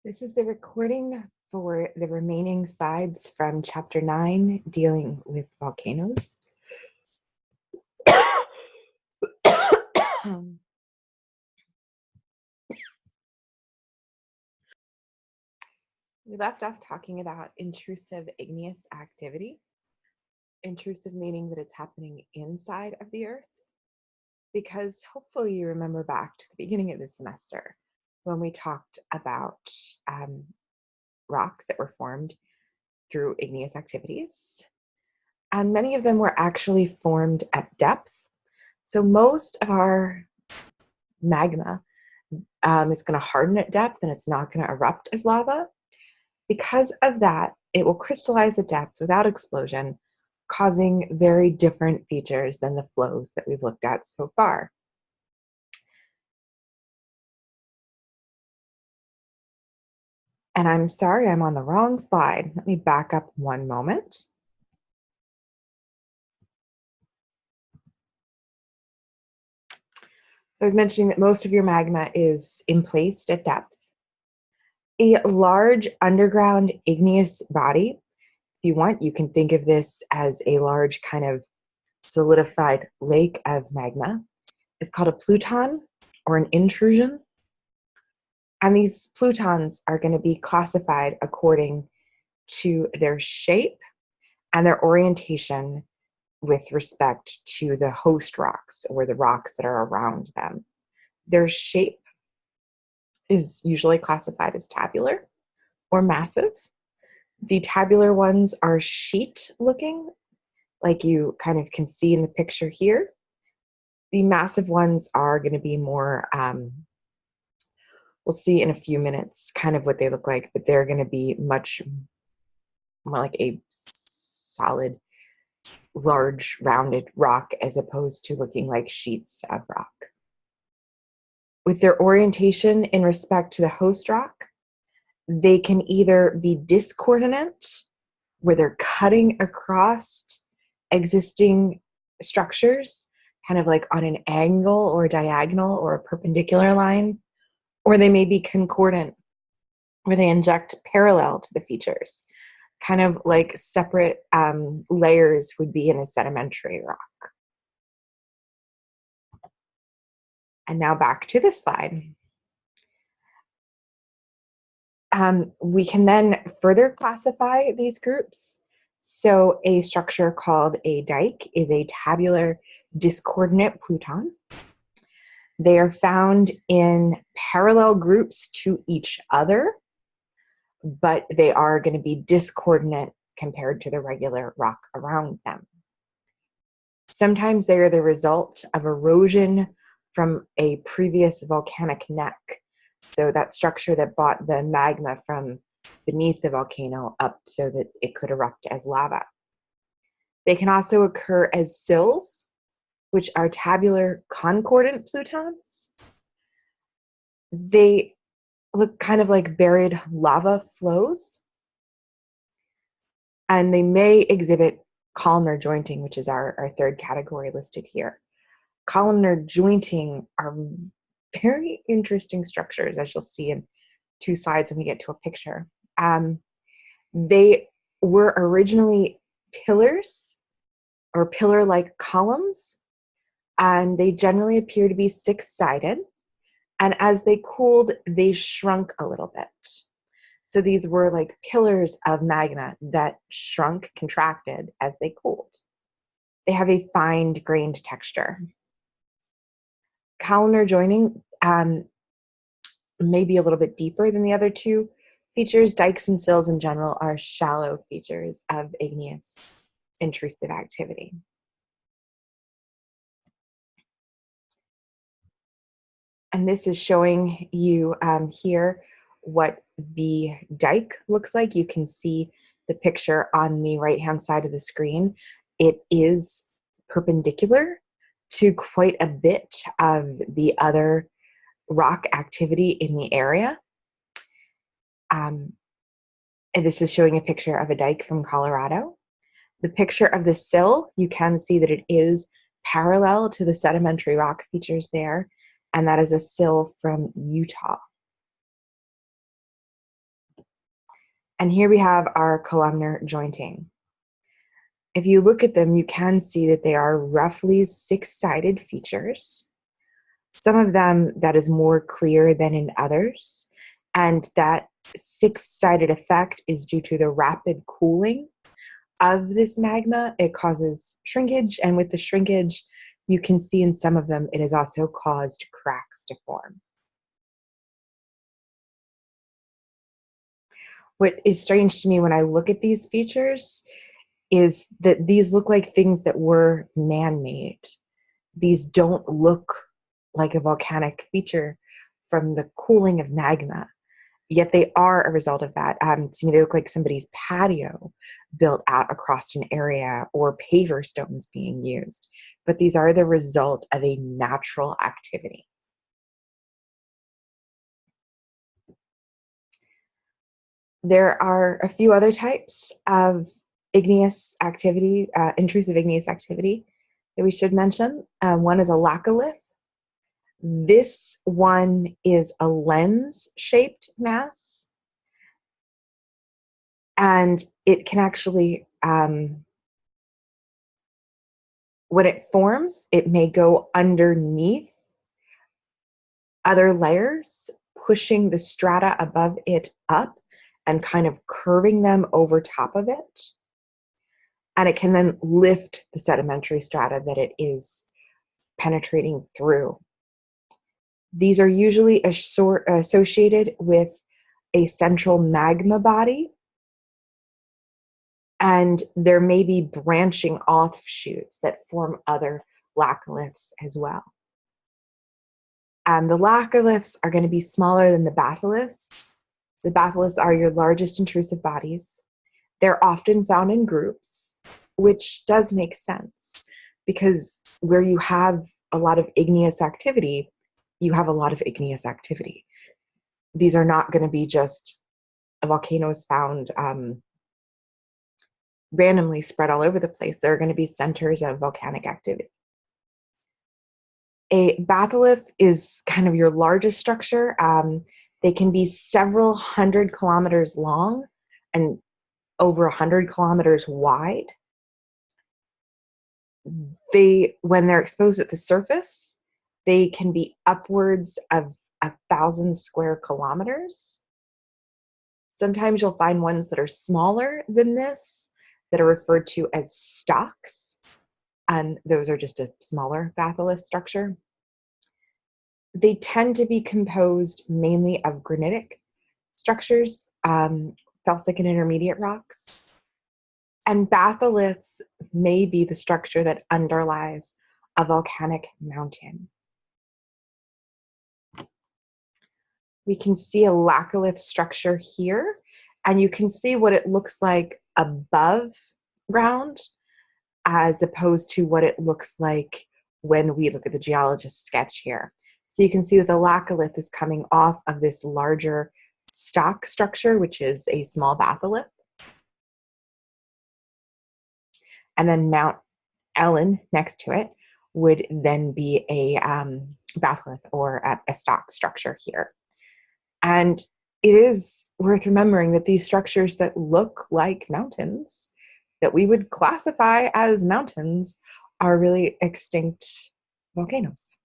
This is the recording for the remaining slides from Chapter 9, dealing with volcanoes. We left off talking about intrusive igneous activity. Intrusive meaning that it's happening inside of the Earth, because hopefully you remember back to the beginning of the semester when we talked about rocks that were formed through igneous activities. And many of them were actually formed at depth. So most of our magma is going to harden at depth and it's not going to erupt as lava. Because of that, it will crystallize at depth without explosion, causing very different features than the flows that we've looked at so far. And I'm sorry, I'm on the wrong slide. Let me back up one moment. So I was mentioning that most of your magma is emplaced at depth. A large underground igneous body, if you want, you can think of this as a large kind of solidified lake of magma. It's called a pluton or an intrusion. And these plutons are going to be classified according to their shape and their orientation with respect to the host rocks or the rocks that are around them. Their shape is usually classified as tabular or massive. The tabular ones are sheet looking, like you kind of can see in the picture here. The massive ones are going to be more, we'll see in a few minutes kind of what they look like, but they're going to be much more like a solid, large, rounded rock as opposed to looking like sheets of rock. With their orientation in respect to the host rock, they can either be discordant, where they're cutting across existing structures, kind of like on an angle or a diagonal or a perpendicular line, or they may be concordant, where they inject parallel to the features, kind of like separate layers would be in a sedimentary rock. And now back to the slide. We can then further classify these groups. So a structure called a dike is a tabular discordant pluton. They are found in parallel groups to each other, but they are going to be discordant compared to the regular rock around them. Sometimes they are the result of erosion from a previous volcanic neck. So that structure that brought the magma from beneath the volcano up so that it could erupt as lava. They can also occur as sills, which are tabular concordant plutons. They look kind of like buried lava flows. And they may exhibit columnar jointing, which is our third category listed here. Columnar jointing are very interesting structures, as you'll see in 2 slides when we get to a picture. They were originally pillars or pillar-like columns, and they generally appear to be 6-sided. And as they cooled, they shrunk a little bit. So these were like pillars of magma that shrunk, contracted as they cooled. They have a fine-grained texture. Columnar joining may be a little bit deeper than the other 2 features. Dikes and sills in general are shallow features of igneous intrusive activity. And this is showing you here what the dike looks like. You can see the picture on the right-hand side of the screen. It is perpendicular to quite a bit of the other rock activity in the area. And this is showing a picture of a dike from Colorado. The picture of the sill, you can see that it is parallel to the sedimentary rock features there, and that is a sill from Utah. And here we have our columnar jointing. If you look at them, you can see that they are roughly six-sided features. Some of them that is more clear than in others, and that six-sided effect is due to the rapid cooling of this magma. It causes shrinkage, and with the shrinkage, you can see in some of them it has also caused cracks to form. What is strange to me when I look at these features is that these look like things that were man-made. These don't look like a volcanic feature from the cooling of magma, yet they are a result of that. To me, they look like somebody's patio built out across an area or paver stones being used, but these are the result of a natural activity. There are a few other types of igneous activity, intrusive igneous activity that we should mention. One is a laccolith. This one is a lens-shaped mass, and it can actually, when it forms, it may go underneath other layers, pushing the strata above it up and kind of curving them over top of it. And it can then lift the sedimentary strata that it is penetrating through. These are usually associated with a central magma body, and there may be branching offshoots that form other laccoliths as well. The laccoliths are going to be smaller than the batholiths. The batholiths are your largest intrusive bodies. They're often found in groups, which does make sense because where you have a lot of igneous activity, you have a lot of igneous activity. These are not going to be just volcanoes found randomly spread all over the place. They're going to be centers of volcanic activity. A batholith is kind of your largest structure. They can be several hundred kilometers long and over 100 kilometers wide. When they're exposed at the surface, they can be upwards of 1,000 square kilometers. Sometimes you'll find ones that are smaller than this that are referred to as stocks, and those are just a smaller batholith structure. They tend to be composed mainly of granitic structures, felsic and intermediate rocks. And batholiths may be the structure that underlies a volcanic mountain. We can see a laccolith structure here, and you can see what it looks like above ground as opposed to what it looks like when we look at the geologist's sketch here. So you can see that the laccolith is coming off of this larger stock structure, which is a small batholith. And then Mount Ellen next to it would then be a batholith or a stock structure here. And it is worth remembering that these structures that look like mountains, that we would classify as mountains, are really extinct volcanoes.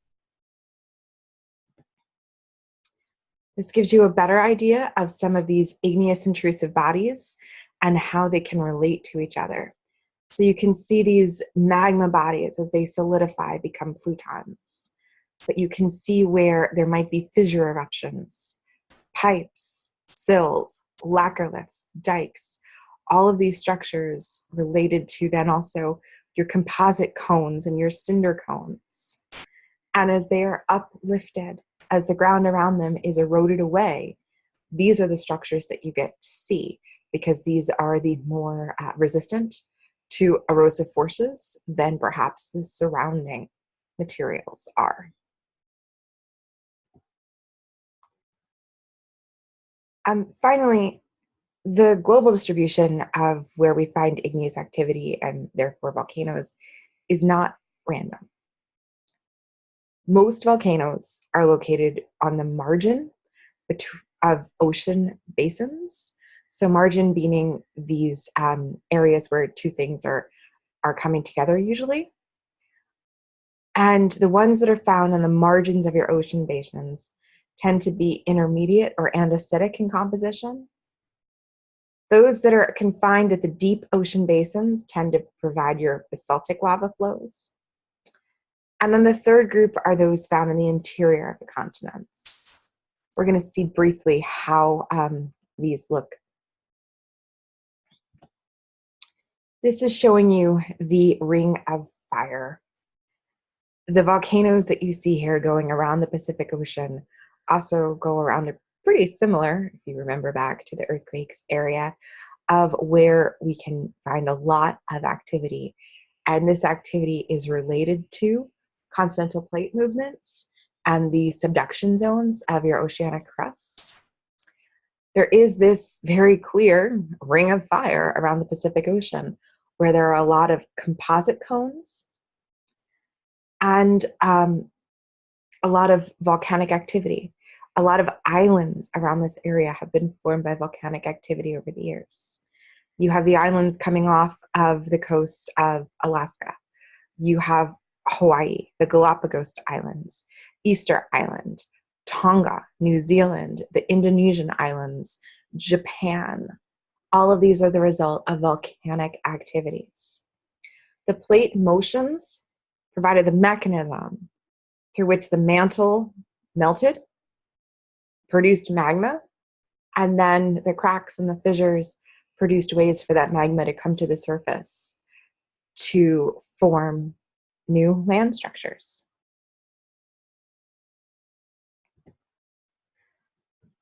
This gives you a better idea of some of these igneous intrusive bodies and how they can relate to each other. So you can see these magma bodies as they solidify become plutons, but you can see where there might be fissure eruptions, pipes, sills, laccoliths, dikes, all of these structures related to then also your composite cones and your cinder cones. And as they are uplifted, as the ground around them is eroded away, these are the structures that you get to see because these are the more resistant to erosive forces than perhaps the surrounding materials are. Finally, the global distribution of where we find igneous activity and therefore volcanoes is not random. Most volcanoes are located on the margin of ocean basins. So margin being these areas where two things are coming together usually. And the ones that are found on the margins of your ocean basins tend to be intermediate or andesitic in composition. Those that are confined at the deep ocean basins tend to provide your basaltic lava flows. And then the third group are those found in the interior of the continents. We're going to see briefly how these look. This is showing you the ring of fire. The volcanoes that you see here going around the Pacific Ocean also go around a pretty similar, if you remember back to the earthquakes area, of where we can find a lot of activity. And this activity is related to continental plate movements and the subduction zones of your oceanic crust. There is this very clear ring of fire around the Pacific Ocean where there are a lot of composite cones and a lot of volcanic activity. A lot of islands around this area have been formed by volcanic activity over the years. You have the islands coming off of the coast of Alaska. You have Hawaii, the Galapagos Islands, Easter Island, Tonga, New Zealand, the Indonesian islands, Japan. All of these are the result of volcanic activities. The plate motions provided the mechanism through which the mantle melted, produced magma, and then the cracks and the fissures produced ways for that magma to come to the surface to form new land structures.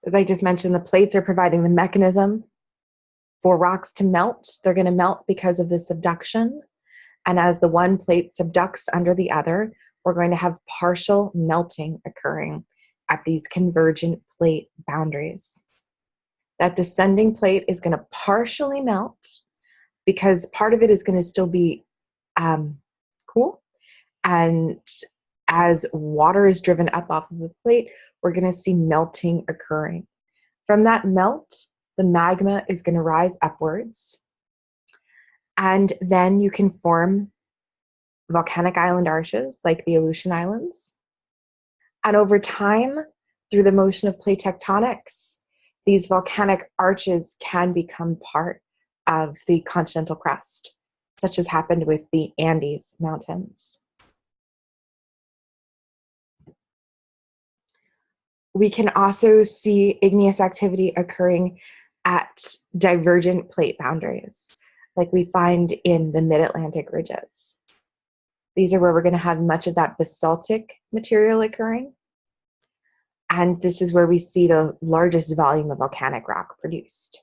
As I just mentioned, the plates are providing the mechanism for rocks to melt. They're going to melt because of the subduction. And as the one plate subducts under the other, we're going to have partial melting occurring at these convergent plate boundaries. That descending plate is going to partially melt because part of it is going to still be cool. And as water is driven up off of the plate, we're going to see melting occurring. From that melt, the magma is going to rise upwards. And then you can form volcanic island arches like the Aleutian Islands. And over time, through the motion of plate tectonics, these volcanic arches can become part of the continental crust, such as happened with the Andes Mountains. We can also see igneous activity occurring at divergent plate boundaries, like we find in the mid-Atlantic ridges. These are where we're going to have much of that basaltic material occurring. And this is where we see the largest volume of volcanic rock produced.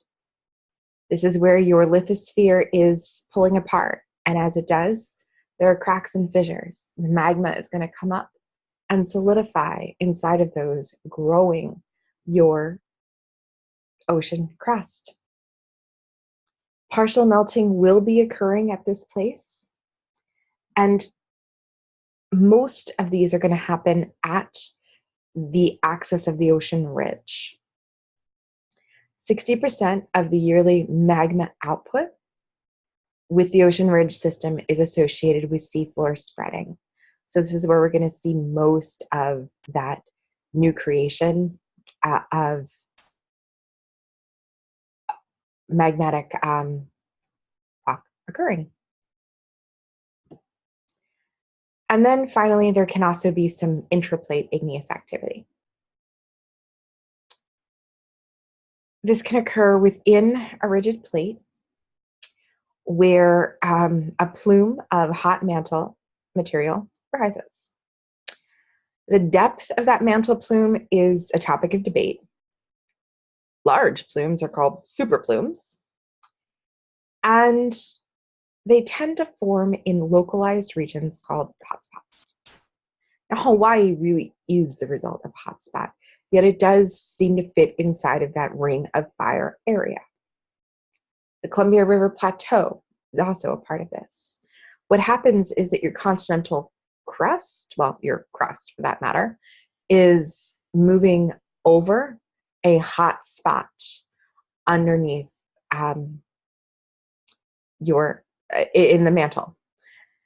This is where your lithosphere is pulling apart. And as it does, there are cracks and fissures. The magma is going to come up and solidify inside of those, growing your ocean crust. Partial melting will be occurring at this place. And most of these are going to happen at the axis of the ocean ridge. 60% of the yearly magma output with the ocean ridge system is associated with seafloor spreading. So this is where we're going to see most of that new creation of magmatic rock occurring. And then finally, there can also be some intraplate igneous activity. This can occur within a rigid plate where a plume of hot mantle material rises. The depth of that mantle plume is a topic of debate. Large plumes are called superplumes, and they tend to form in localized regions called hotspots. Now, Hawaii really is the result of hotspot, yet it does seem to fit inside of that ring of fire area. The Columbia River Plateau is also a part of this. What happens is that your continental crust, well, your crust for that matter, is moving over a hot spot underneath in the mantle.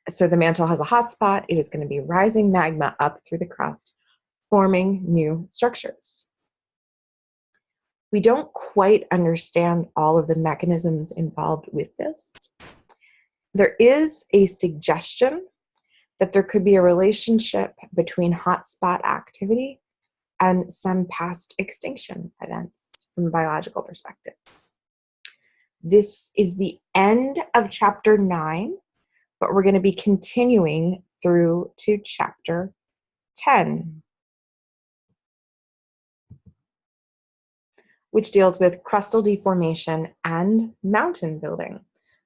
So the mantle has a hot spot. It is going to be rising magma up through the crust, forming new structures. We don't quite understand all of the mechanisms involved with this. There is a suggestion that there could be a relationship between hotspot activity and some past extinction events from a biological perspective. This is the end of chapter 9, but we're going to be continuing through to chapter 10, which deals with crustal deformation and mountain building.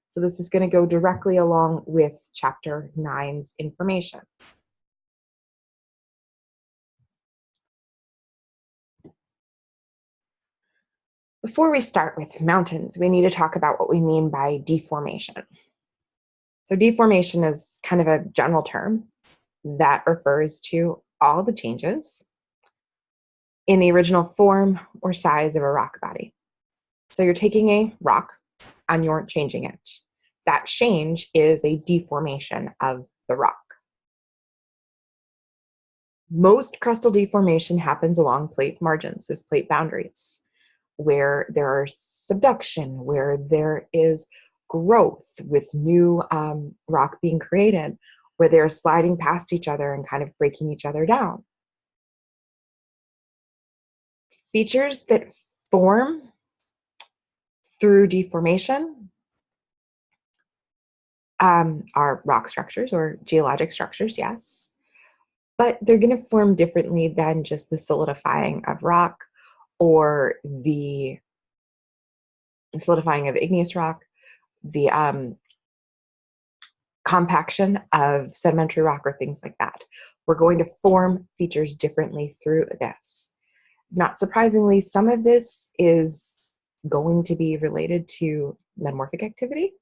So this is going to go directly along with chapter 9's information. Before we start with mountains, we need to talk about what we mean by deformation. So deformation is kind of a general term that refers to all the changes in the original form or size of a rock body. So you're taking a rock and you're changing it. That change is a deformation of the rock. Most crustal deformation happens along plate margins, those plate boundaries, where there is subduction, where there is growth with new rock being created, where they're sliding past each other and kind of breaking each other down. Features that form through deformation are rock structures or geologic structures, yes, but they're going to form differently than just the solidifying of rock or the solidifying of igneous rock, the compaction of sedimentary rock or things like that. We're going to form features differently through this. Not surprisingly, some of this is going to be related to metamorphic activity,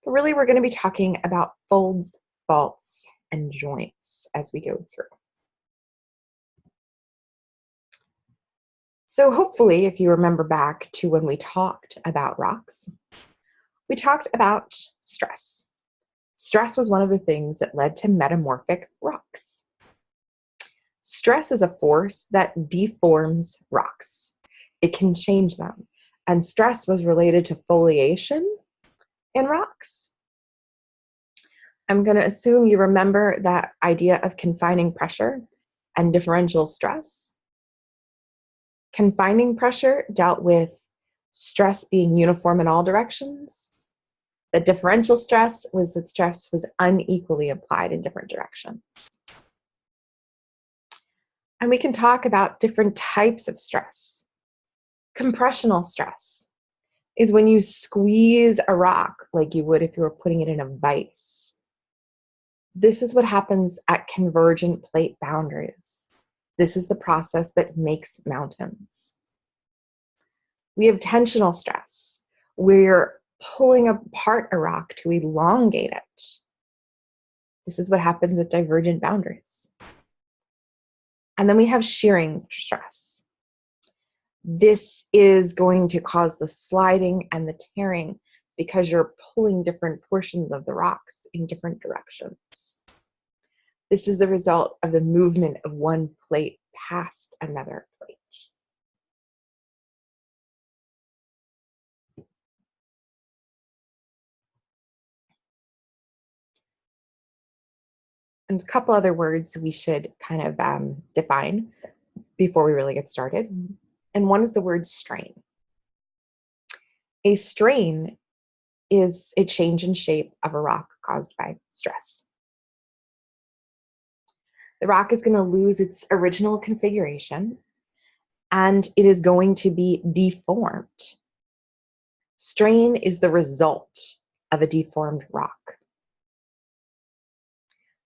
but really we're going to be talking about folds, faults, and joints as we go through. So hopefully, if you remember back to when we talked about rocks, we talked about stress. Stress was one of the things that led to metamorphic rocks. Stress is a force that deforms rocks. It can change them. And stress was related to foliation in rocks. I'm going to assume you remember that idea of confining pressure and differential stress. Confining pressure dealt with stress being uniform in all directions. The differential stress was that stress was unequally applied in different directions. And we can talk about different types of stress. Compressional stress is when you squeeze a rock like you would if you were putting it in a vise. This is what happens at convergent plate boundaries. This is the process that makes mountains. We have tensional stress, where you're pulling apart a rock to elongate it. This is what happens at divergent boundaries. And then we have shearing stress. This is going to cause the sliding and the tearing because you're pulling different portions of the rocks in different directions. This is the result of the movement of one plate past another plate. And a couple other words we should kind of define before we really get started. And one is the word strain. A strain is a change in shape of a rock caused by stress. The rock is going to lose its original configuration and it is going to be deformed. Strain is the result of a deformed rock.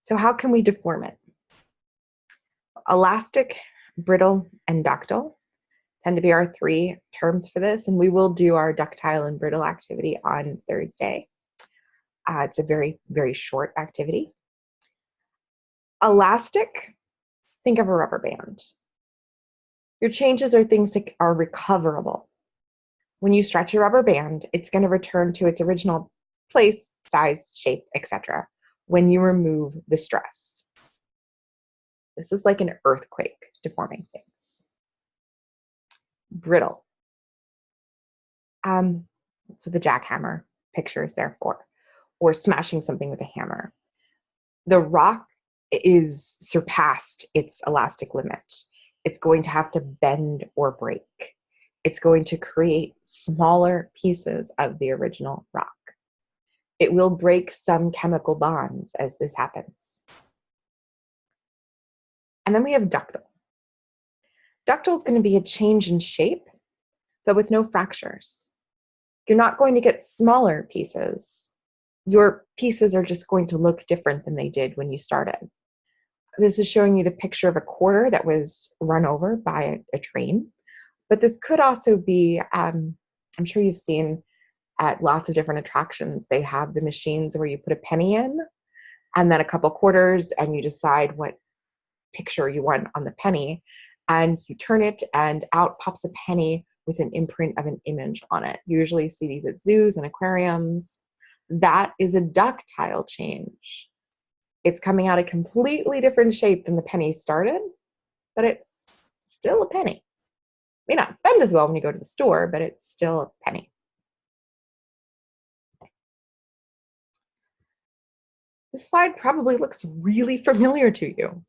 So how can we deform it? Elastic, brittle, and ductile tend to be our three terms for this, and we will do our ductile and brittle activity on Thursday. It's a very, very short activity. Elastic, think of a rubber band. Your changes are things that are recoverable. When you stretch a rubber band, it's going to return to its original place, size, shape, etc. when you remove the stress. This is like an earthquake deforming things. Brittle. That's what the jackhammer picture is there for, or smashing something with a hammer. The rock is surpassed its elastic limit. It's going to have to bend or break. It's going to create smaller pieces of the original rock. It will break some chemical bonds as this happens. And then we have ductile. Ductile is going to be a change in shape, but with no fractures. You're not going to get smaller pieces. Your pieces are just going to look different than they did when you started. This is showing you the picture of a quarter that was run over by a train. But this could also be, I'm sure you've seen at lots of different attractions, they have the machines where you put a penny in and then a couple quarters and you decide what picture you want on the penny. And you turn it and out pops a penny with an imprint of an image on it. You usually see these at zoos and aquariums. That is a ductile change. It's coming out a completely different shape than the penny started, but it's still a penny. May not spend as well when you go to the store, but it's still a penny. This slide probably looks really familiar to you.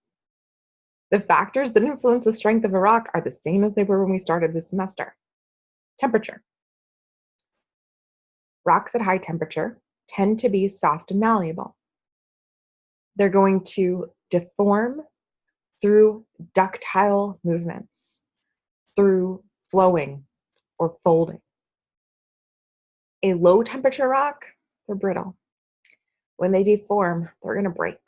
The factors that influence the strength of a rock are the same as they were when we started this semester. Temperature. Rocks at high temperature tend to be soft and malleable. They're going to deform through ductile movements, through flowing or folding. A low temperature rock, they're brittle. When they deform, they're going to break.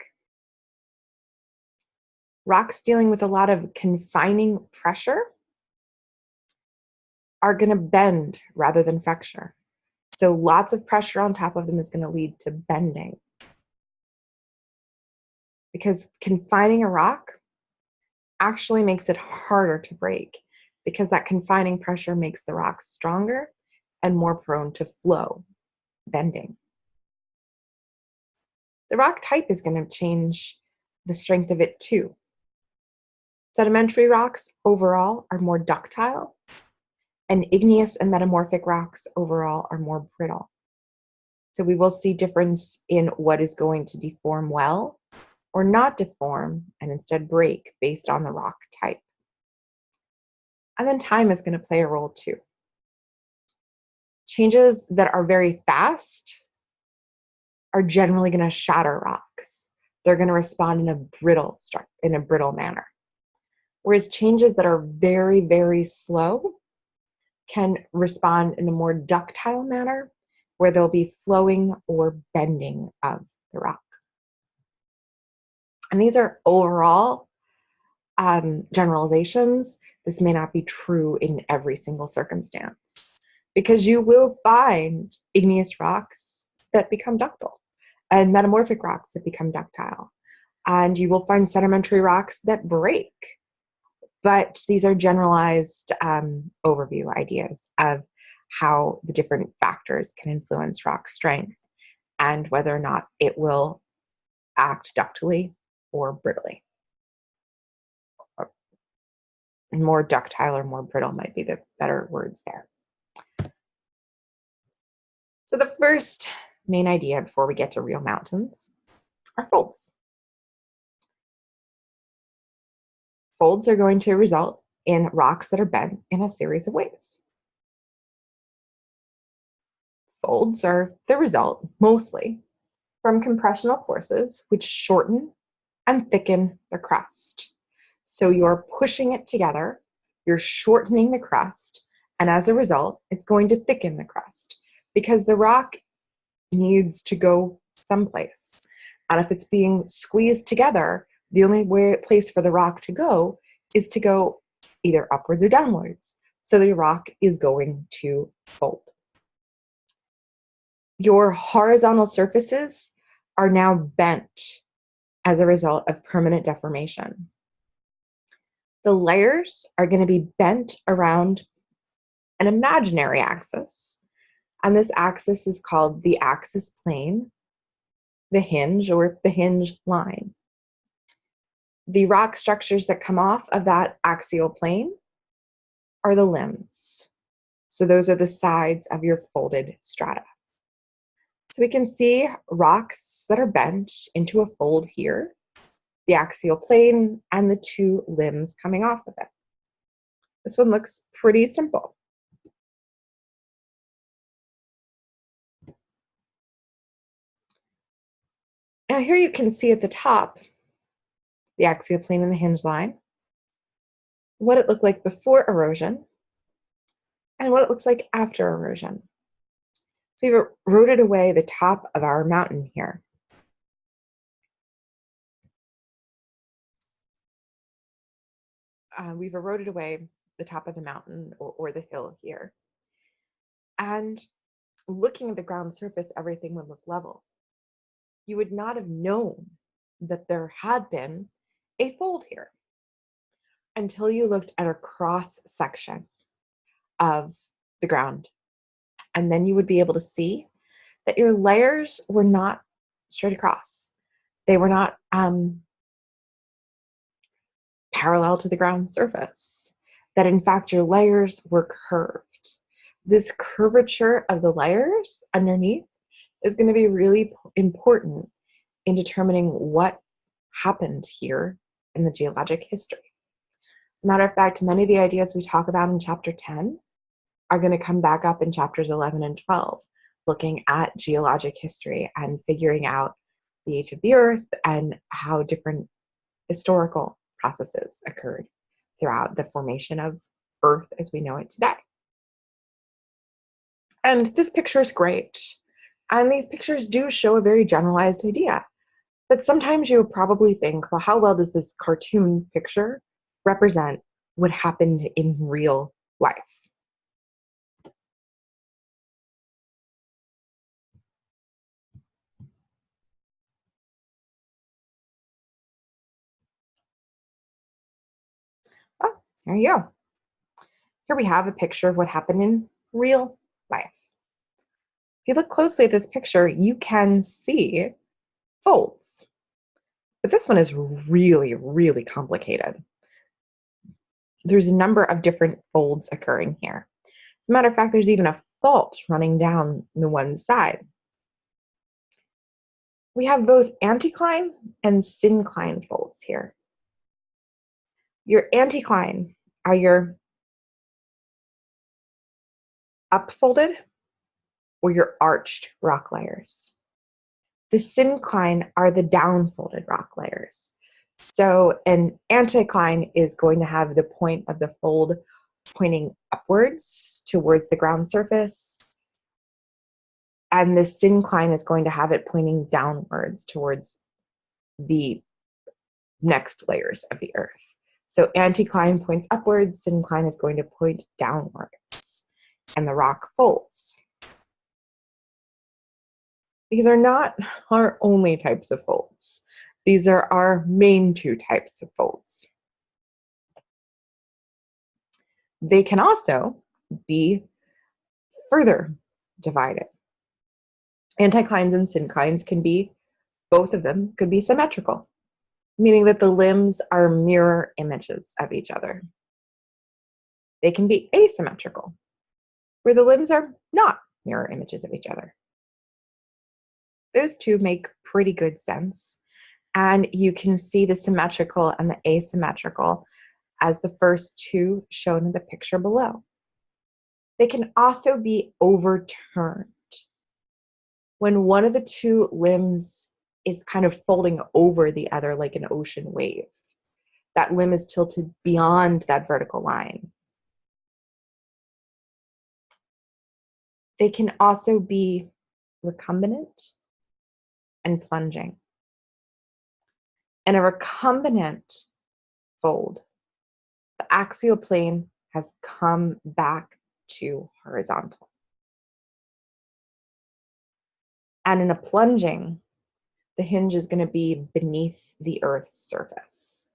Rocks dealing with a lot of confining pressure are going to bend rather than fracture. So lots of pressure on top of them is going to lead to bending. Because confining a rock actually makes it harder to break, because that confining pressure makes the rock stronger and more prone to flow, bending. The rock type is going to change the strength of it too. Sedimentary rocks overall are more ductile, and igneous and metamorphic rocks overall are more brittle. So we will see difference in what is going to deform well or not deform and instead break based on the rock type. And then time is going to play a role too. Changes that are very fast are generally going to shatter rocks. They're going to respond in a brittle manner. Whereas changes that are very, very slow can respond in a more ductile manner, where there'll be flowing or bending of the rock. And these are overall generalizations. This may not be true in every single circumstance, because you will find igneous rocks that become ductile and metamorphic rocks that become ductile. And you will find sedimentary rocks that break. But these are generalized overview ideas of how the different factors can influence rock strength and whether or not it will act ductilely or brittly. More ductile or more brittle might be the better words there. So the first main idea before we get to real mountains are folds. Folds are going to result in rocks that are bent in a series of ways. Folds are the result, mostly, from compressional forces which shorten and thicken the crust. So you're pushing it together, you're shortening the crust, and as a result, it's going to thicken the crust because the rock needs to go someplace. And if it's being squeezed together, the only place for the rock to go is to go either upwards or downwards. So the rock is going to fold. Your horizontal surfaces are now bent as a result of permanent deformation. The layers are going to be bent around an imaginary axis. And this axis is called the axis plane, the hinge, or the hinge line. The rock structures that come off of that axial plane are the limbs. So those are the sides of your folded strata. So we can see rocks that are bent into a fold here, the axial plane, and the two limbs coming off of it. This one looks pretty simple. Now here you can see at the top, the axial plane and the hinge line, what it looked like before erosion, and what it looks like after erosion. So we've eroded away the top of our mountain here. We've eroded away the top of the mountain or the hill here. And looking at the ground surface, everything would look level. You would not have known that there had been a fold here until you looked at a cross section of the ground. And then you would be able to see that your layers were not straight across. They were not parallel to the ground surface. That in fact your layers were curved. This curvature of the layers underneath is going to be really important in determining what happened here in the geologic history. As a matter of fact, many of the ideas we talk about in chapter 10 are going to come back up in chapters 11 and 12, looking at geologic history and figuring out the age of the earth and how different historical processes occurred throughout the formation of Earth as we know it today. And this picture is great. And these pictures do show a very generalized idea. But sometimes you probably think, well, how well does this cartoon picture represent what happened in real life? Oh, there you go. Here we have a picture of what happened in real life. If you look closely at this picture, you can see folds. But this one is really, really complicated. There's a number of different folds occurring here. As a matter of fact, there's even a fault running down the one side. We have both anticline and syncline folds here. Your anticline are your upfolded or your arched rock layers. The syncline are the downfolded rock layers. So an anticline is going to have the point of the fold pointing upwards towards the ground surface, and the syncline is going to have it pointing downwards towards the next layers of the earth. So anticline points upwards, syncline is going to point downwards, and the rock folds. These are not our only types of folds. These are our main two types of folds. They can also be further divided. Anticlines and synclines can be, both of them could be symmetrical, meaning that the limbs are mirror images of each other. They can be asymmetrical, where the limbs are not mirror images of each other. Those two make pretty good sense. And you can see the symmetrical and the asymmetrical as the first two shown in the picture below. They can also be overturned. When one of the two limbs is kind of folding over the other like an ocean wave, that limb is tilted beyond that vertical line. They can also be recombinant and plunging. In a recombinant fold, the axial plane has come back to horizontal. And in a plunging, the hinge is going to be beneath the Earth's surface.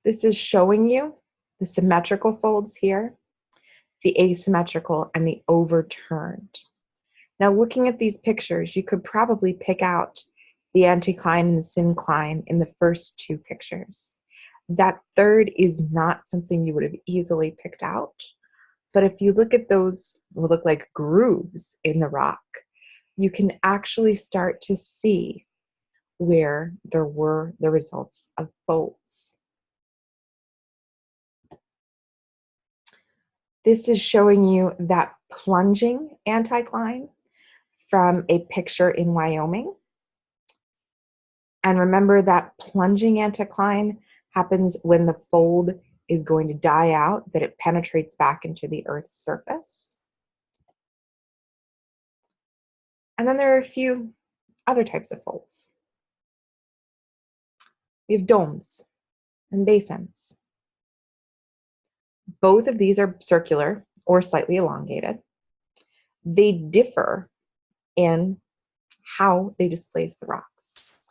This is showing you the symmetrical folds here, the asymmetrical, and the overturned. Now, looking at these pictures, you could probably pick out the anticline and the syncline in the first two pictures. That third is not something you would have easily picked out, but if you look at those, will look like grooves in the rock, you can actually start to see where there were the results of folds. This is showing you that plunging anticline from a picture in Wyoming. And remember that plunging anticline happens when the fold is going to die out, that it penetrates back into the Earth's surface. And then there are a few other types of folds. We have domes and basins. Both of these are circular or slightly elongated. They differ in how they displace the rocks.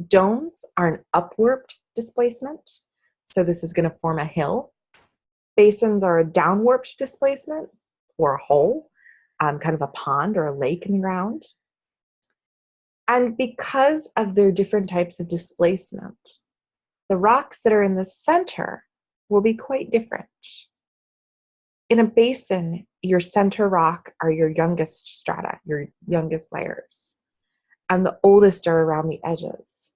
Domes are an upward displacement, so this is going to form a hill. Basins are a downward displacement, or a hole, kind of a pond or a lake in the ground. And because of their different types of displacement, the rocks that are in the center will be quite different. In a basin, your center rock are your youngest strata, your youngest layers, and the oldest are around the edges.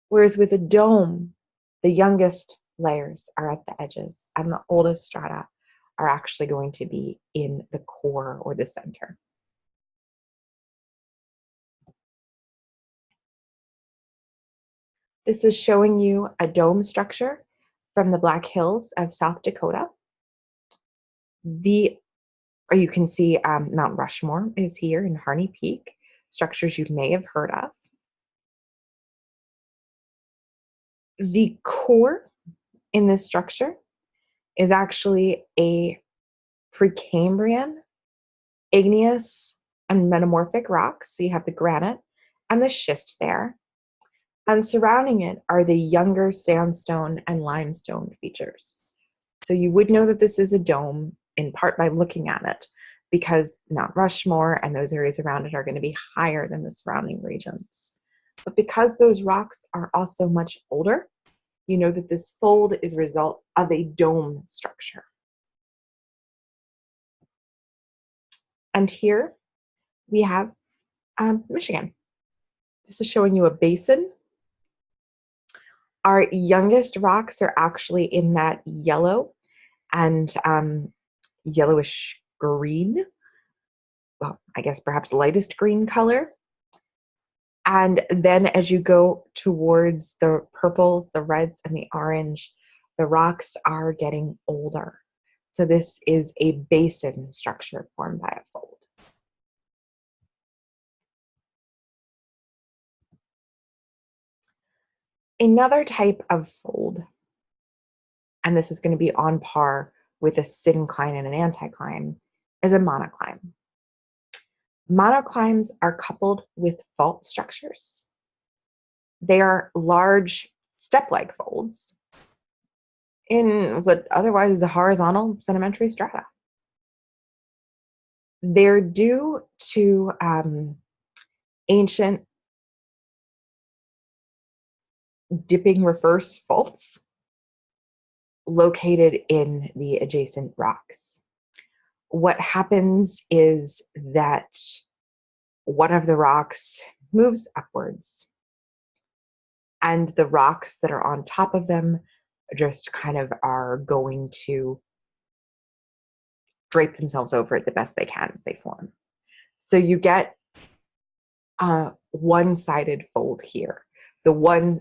Whereas with a dome, the youngest layers are at the edges, and the oldest strata are actually going to be in the core or the center. This is showing you a dome structure from the Black Hills of South Dakota. You can see Mount Rushmore is here in Harney Peak, structures you may have heard of. The core in this structure is actually a Precambrian, igneous, and metamorphic rocks. So you have the granite and the schist there. And surrounding it are the younger sandstone and limestone features. So you would know that this is a dome in part by looking at it, because Mount Rushmore and those areas around it are going to be higher than the surrounding regions. But because those rocks are also much older, you know that this fold is a result of a dome structure. And here we have Michigan. This is showing you a basin. Our youngest rocks are actually in that yellow and yellowish green, well, I guess perhaps lightest green color. And then as you go towards the purples, the reds, and the orange, the rocks are getting older. So this is a basin structure formed by a fold. Another type of fold, and this is going to be on par with a syncline and an anticline, is a monocline. Monoclines are coupled with fault structures. They are large step-like folds in what otherwise is a horizontal sedimentary strata. They're due to ancient dipping reverse faults located in the adjacent rocks. What happens is that one of the rocks moves upwards, and the rocks that are on top of them just kind of are going to drape themselves over it the best they can as they form. So you get a one-sided fold here. The one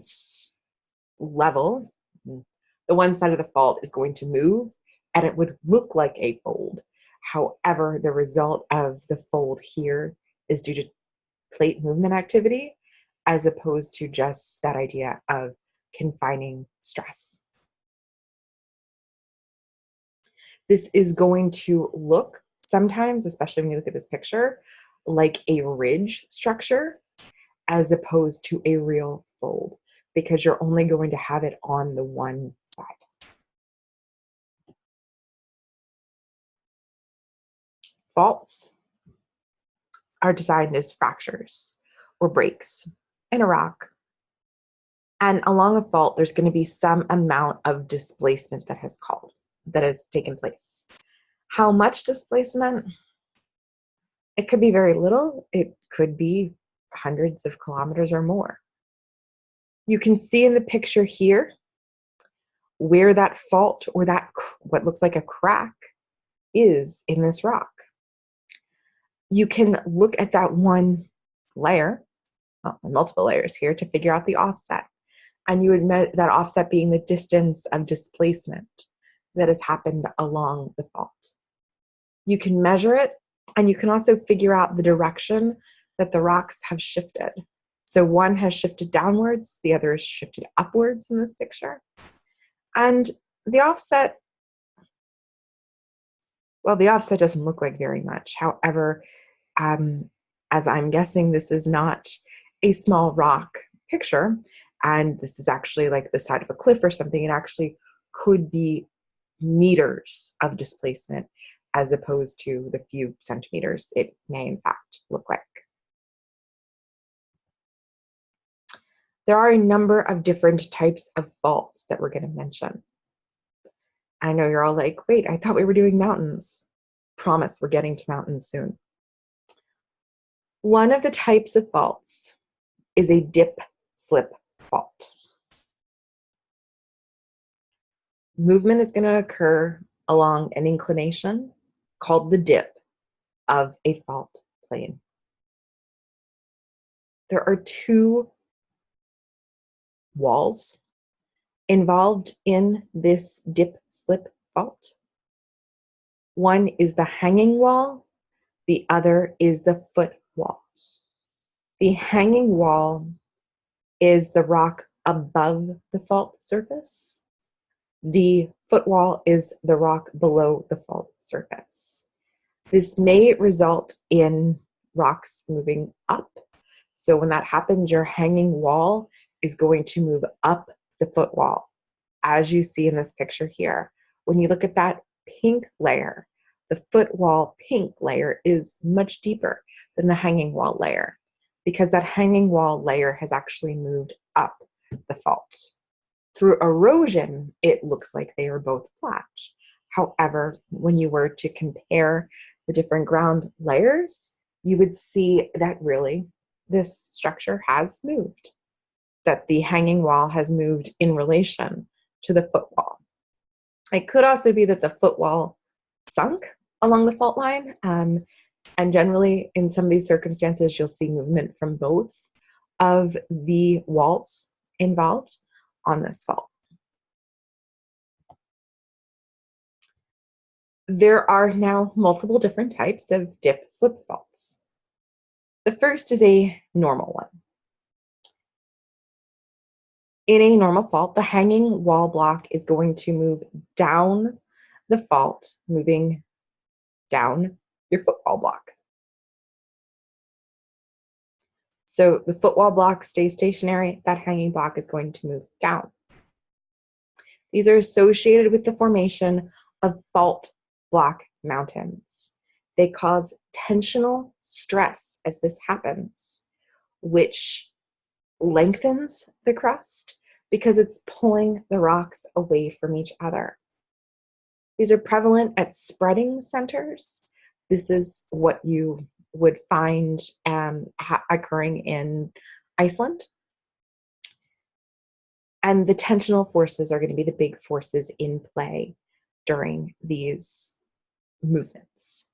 level, the one side of the fault is going to move, and it would look like a fold. However, the result of the fold here is due to plate movement activity, as opposed to just that idea of confining stress. This is going to look sometimes, especially when you look at this picture, like a ridge structure as opposed to a real fold. because you're only going to have it on the one side. Faults are designed as fractures or breaks in a rock. And along a fault, there's going to be some amount of displacement that has taken place. How much displacement? It could be very little. It could be hundreds of kilometers or more. You can see in the picture here where that fault or that what looks like a crack is in this rock. You can look at that one layer, well, multiple layers here, to figure out the offset. And you would measure that offset being the distance of displacement that has happened along the fault. You can measure it, and you can also figure out the direction that the rocks have shifted. So one has shifted downwards, the other has shifted upwards in this picture. And the offset, well, the offset doesn't look like very much. However, as I'm guessing, this is not a small rock picture, and this is actually like the side of a cliff or something. It actually could be meters of displacement as opposed to the few centimeters it may in fact look like. There are a number of different types of faults that we're going to mention. I know you're all like, wait, I thought we were doing mountains. Promise, we're getting to mountains soon. One of the types of faults is a dip-slip fault. Movement is going to occur along an inclination called the dip of a fault plane. There are two walls involved in this dip-slip fault. One is the hanging wall, the other is the foot wall. The hanging wall is the rock above the fault surface. The foot wall is the rock below the fault surface. This may result in rocks moving up. So when that happens, your hanging wall is going to move up the foot wall, as you see in this picture here. When you look at that pink layer, the foot wall pink layer is much deeper than the hanging wall layer, because that hanging wall layer has actually moved up the fault. Through erosion, it looks like they are both flat. However, when you were to compare the different ground layers, you would see that really this structure has moved, that the hanging wall has moved in relation to the foot wall. It could also be that the foot wall sunk along the fault line, and generally in some of these circumstances, you'll see movement from both of the walls involved on this fault. There are now multiple different types of dip-slip faults. The first is a normal one. In a normal fault, the hanging wall block is going to move down the fault, moving down your footwall block. So the footwall block stays stationary, that hanging block is going to move down. These are associated with the formation of fault block mountains. They cause tensional stress as this happens, which lengthens the crust because it's pulling the rocks away from each other. These are prevalent at spreading centers. This is what you would find occurring in Iceland. And the tensional forces are going to be the big forces in play during these movements.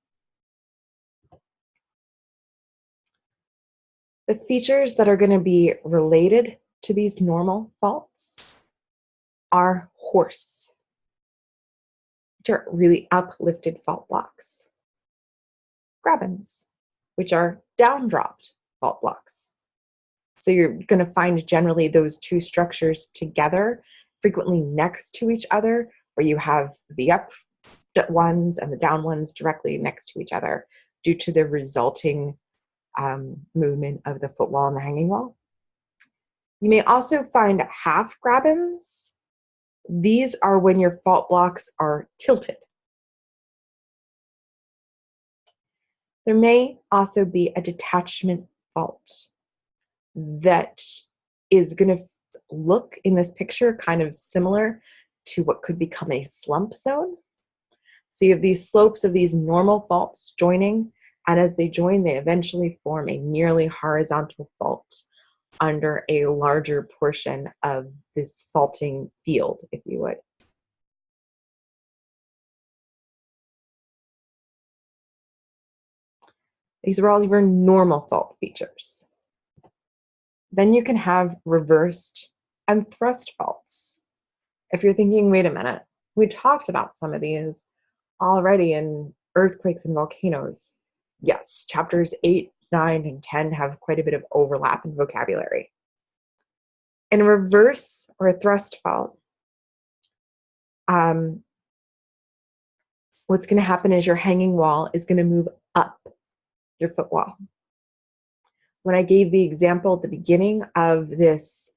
The features that are going to be related to these normal faults are horse, which are really uplifted fault blocks. Grabens, which are downdropped fault blocks. So you're going to find generally those two structures together, frequently next to each other, where you have the up ones and the down ones directly next to each other due to the resulting movement of the footwall and the hanging wall. You may also find half grabens. These are when your fault blocks are tilted. There may also be a detachment fault that is going to look in this picture kind of similar to what could become a slump zone. So you have these slopes of these normal faults joining, and as they join, they eventually form a nearly horizontal fault under a larger portion of this faulting field, if you would. These are all your normal fault features. Then you can have reversed and thrust faults. If you're thinking, wait a minute, we talked about some of these already in earthquakes and volcanoes. Yes, chapters 8, 9, and 10 have quite a bit of overlap in vocabulary. In a reverse or a thrust fault, what's going to happen is your hanging wall is going to move up your foot wall. When I gave the example at the beginning of this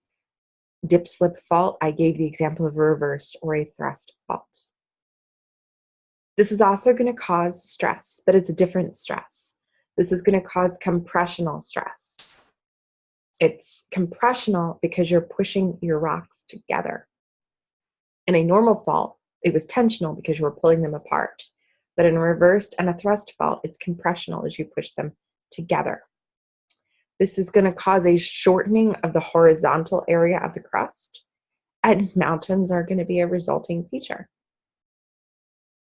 dip slip fault, I gave the example of a reverse or a thrust fault. This is also going to cause stress, but it's a different stress. This is going to cause compressional stress. It's compressional because you're pushing your rocks together. In a normal fault, it was tensional because you were pulling them apart. But in a reversed and a thrust fault, it's compressional as you push them together. This is going to cause a shortening of the horizontal area of the crust, and mountains are going to be a resulting feature.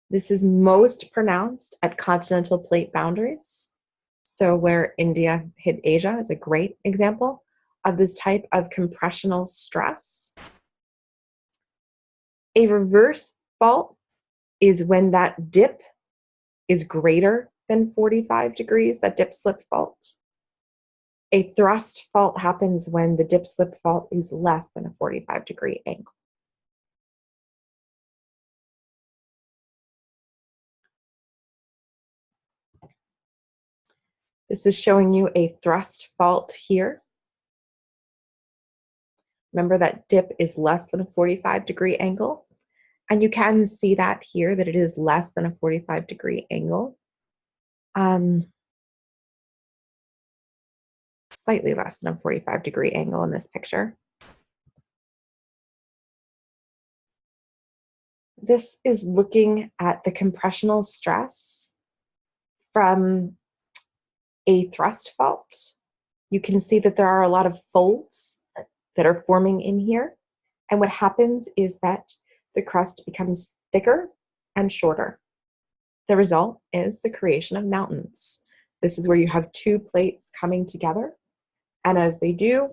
This is most pronounced at continental plate boundaries. So where India hit Asia is a great example of this type of compressional stress. A reverse fault is when that dip is greater than 45 degrees, that dip slip fault. A thrust fault happens when the dip slip fault is less than a 45-degree angle. This is showing you a thrust fault here. Remember that dip is less than a 45-degree angle. And you can see that here, that it is less than a 45-degree angle. Slightly less than a 45-degree angle in this picture. This is looking at the compressional stress from a thrust fault. You can see that there are a lot of folds that are forming in here. And what happens is that the crust becomes thicker and shorter. The result is the creation of mountains. This is where you have two plates coming together. And as they do,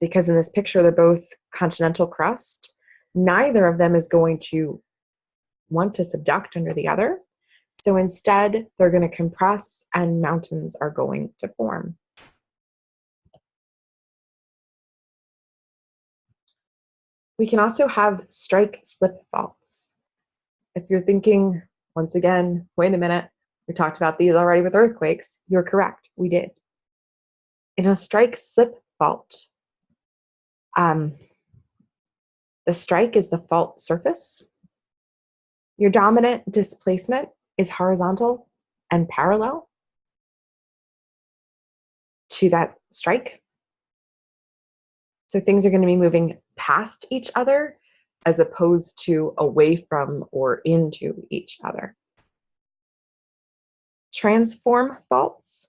because in this picture they're both continental crust, neither of them is going to want to subduct under the other. So instead, they're going to compress and mountains are going to form. We can also have strike slip faults. If you're thinking, once again, wait a minute, we talked about these already with earthquakes, you're correct, we did. In a strike slip fault, the strike is the fault surface. Your dominant displacement is horizontal and parallel to that strike. So things are going to be moving past each other as opposed to away from or into each other. Transform faults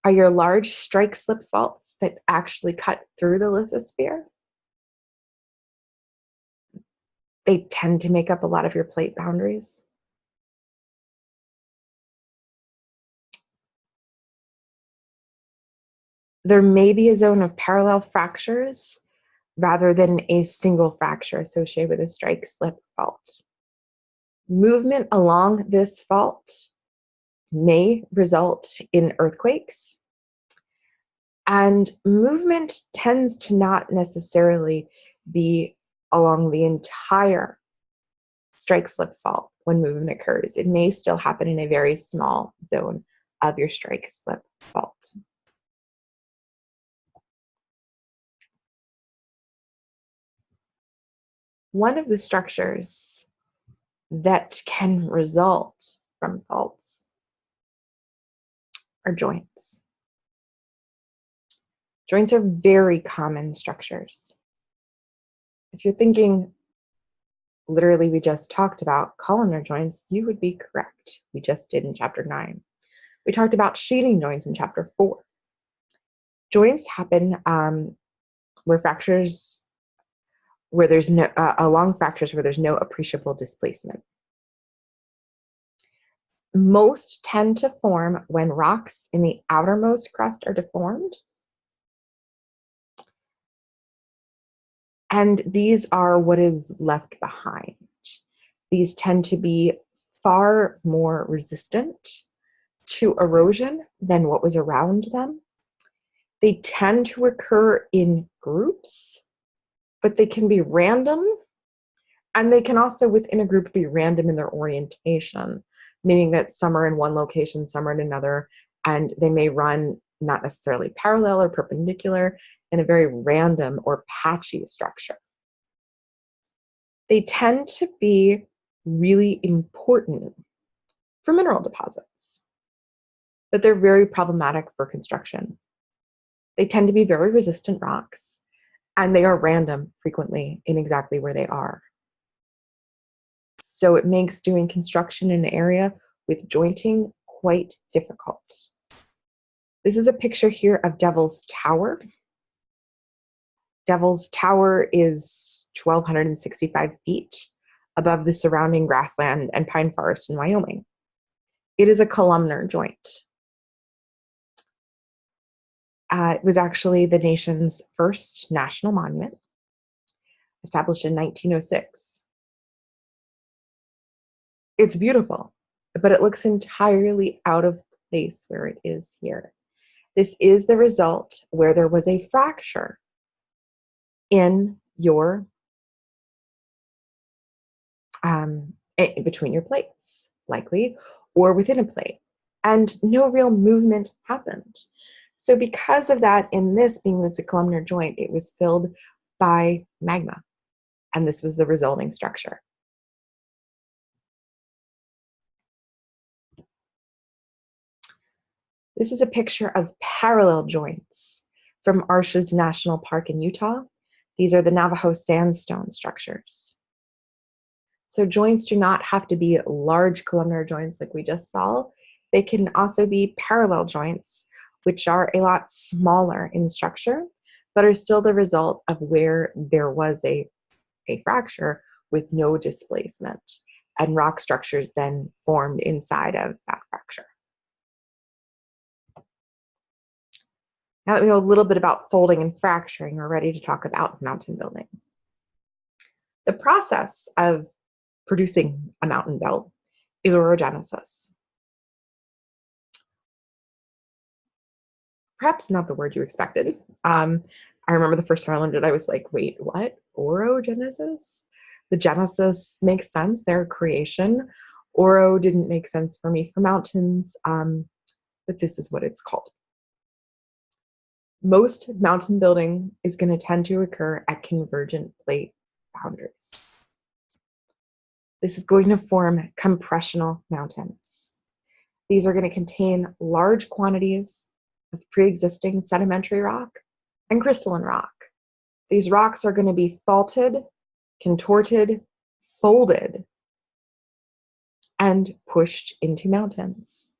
are your large strike slip faults that actually cut through the lithosphere. They tend to make up a lot of your plate boundaries. There may be a zone of parallel fractures rather than a single fracture associated with a strike slip fault. Movement along this fault may result in earthquakes, and movement tends to not necessarily be along the entire strike slip fault when movement occurs. It may still happen in a very small zone of your strike slip fault. One of the structures that can result from faults are joints. Joints are very common structures. If you're thinking, literally, we just talked about columnar joints, you would be correct. We just did in chapter 9. We talked about sheeting joints in chapter 4. Joints happen where fractures, where there's no, along fractures where there's no appreciable displacement. Most tend to form when rocks in the outermost crust are deformed. And these are what is left behind. These tend to be far more resistant to erosion than what was around them. They tend to occur in groups, but they can be random, and they can also within a group be random in their orientation, meaning that some are in one location, some are in another, and they may run not necessarily parallel or perpendicular in a very random or patchy structure. They tend to be really important for mineral deposits, but they're very problematic for construction. They tend to be very resistant rocks, and they are random frequently in exactly where they are. So it makes doing construction in an area with jointing quite difficult. This is a picture here of Devil's Tower. Devil's Tower is 1,265 feet above the surrounding grassland and pine forest in Wyoming. It is a columnar joint. It was actually the nation's first national monument, established in 1906. It's beautiful, but it looks entirely out of place where it is here. This is the result where there was a fracture in your between your plates, likely, or within a plate, and no real movement happened. So because of that, in this being it's a columnar joint, it was filled by magma, and this was the resulting structure. This is a picture of parallel joints from Arches National Park in Utah. These are the Navajo sandstone structures. So joints do not have to be large columnar joints like we just saw. They can also be parallel joints, which are a lot smaller in structure, but are still the result of where there was a fracture with no displacement, and rock structures then formed inside of that fracture. Now that we know a little bit about folding and fracturing, we're ready to talk about mountain building. The process of producing a mountain belt is orogenesis. Perhaps not the word you expected. I remember the first time I learned it, I was like, wait, what? Orogenesis? The genesis makes sense, their creation. Oro didn't make sense for me for mountains, but this is what it's called. Most mountain building is going to tend to occur at convergent plate boundaries. This is going to form compressional mountains. These are going to contain large quantities of pre-existing sedimentary rock and crystalline rock. These rocks are going to be faulted, contorted, folded, and pushed into mountains.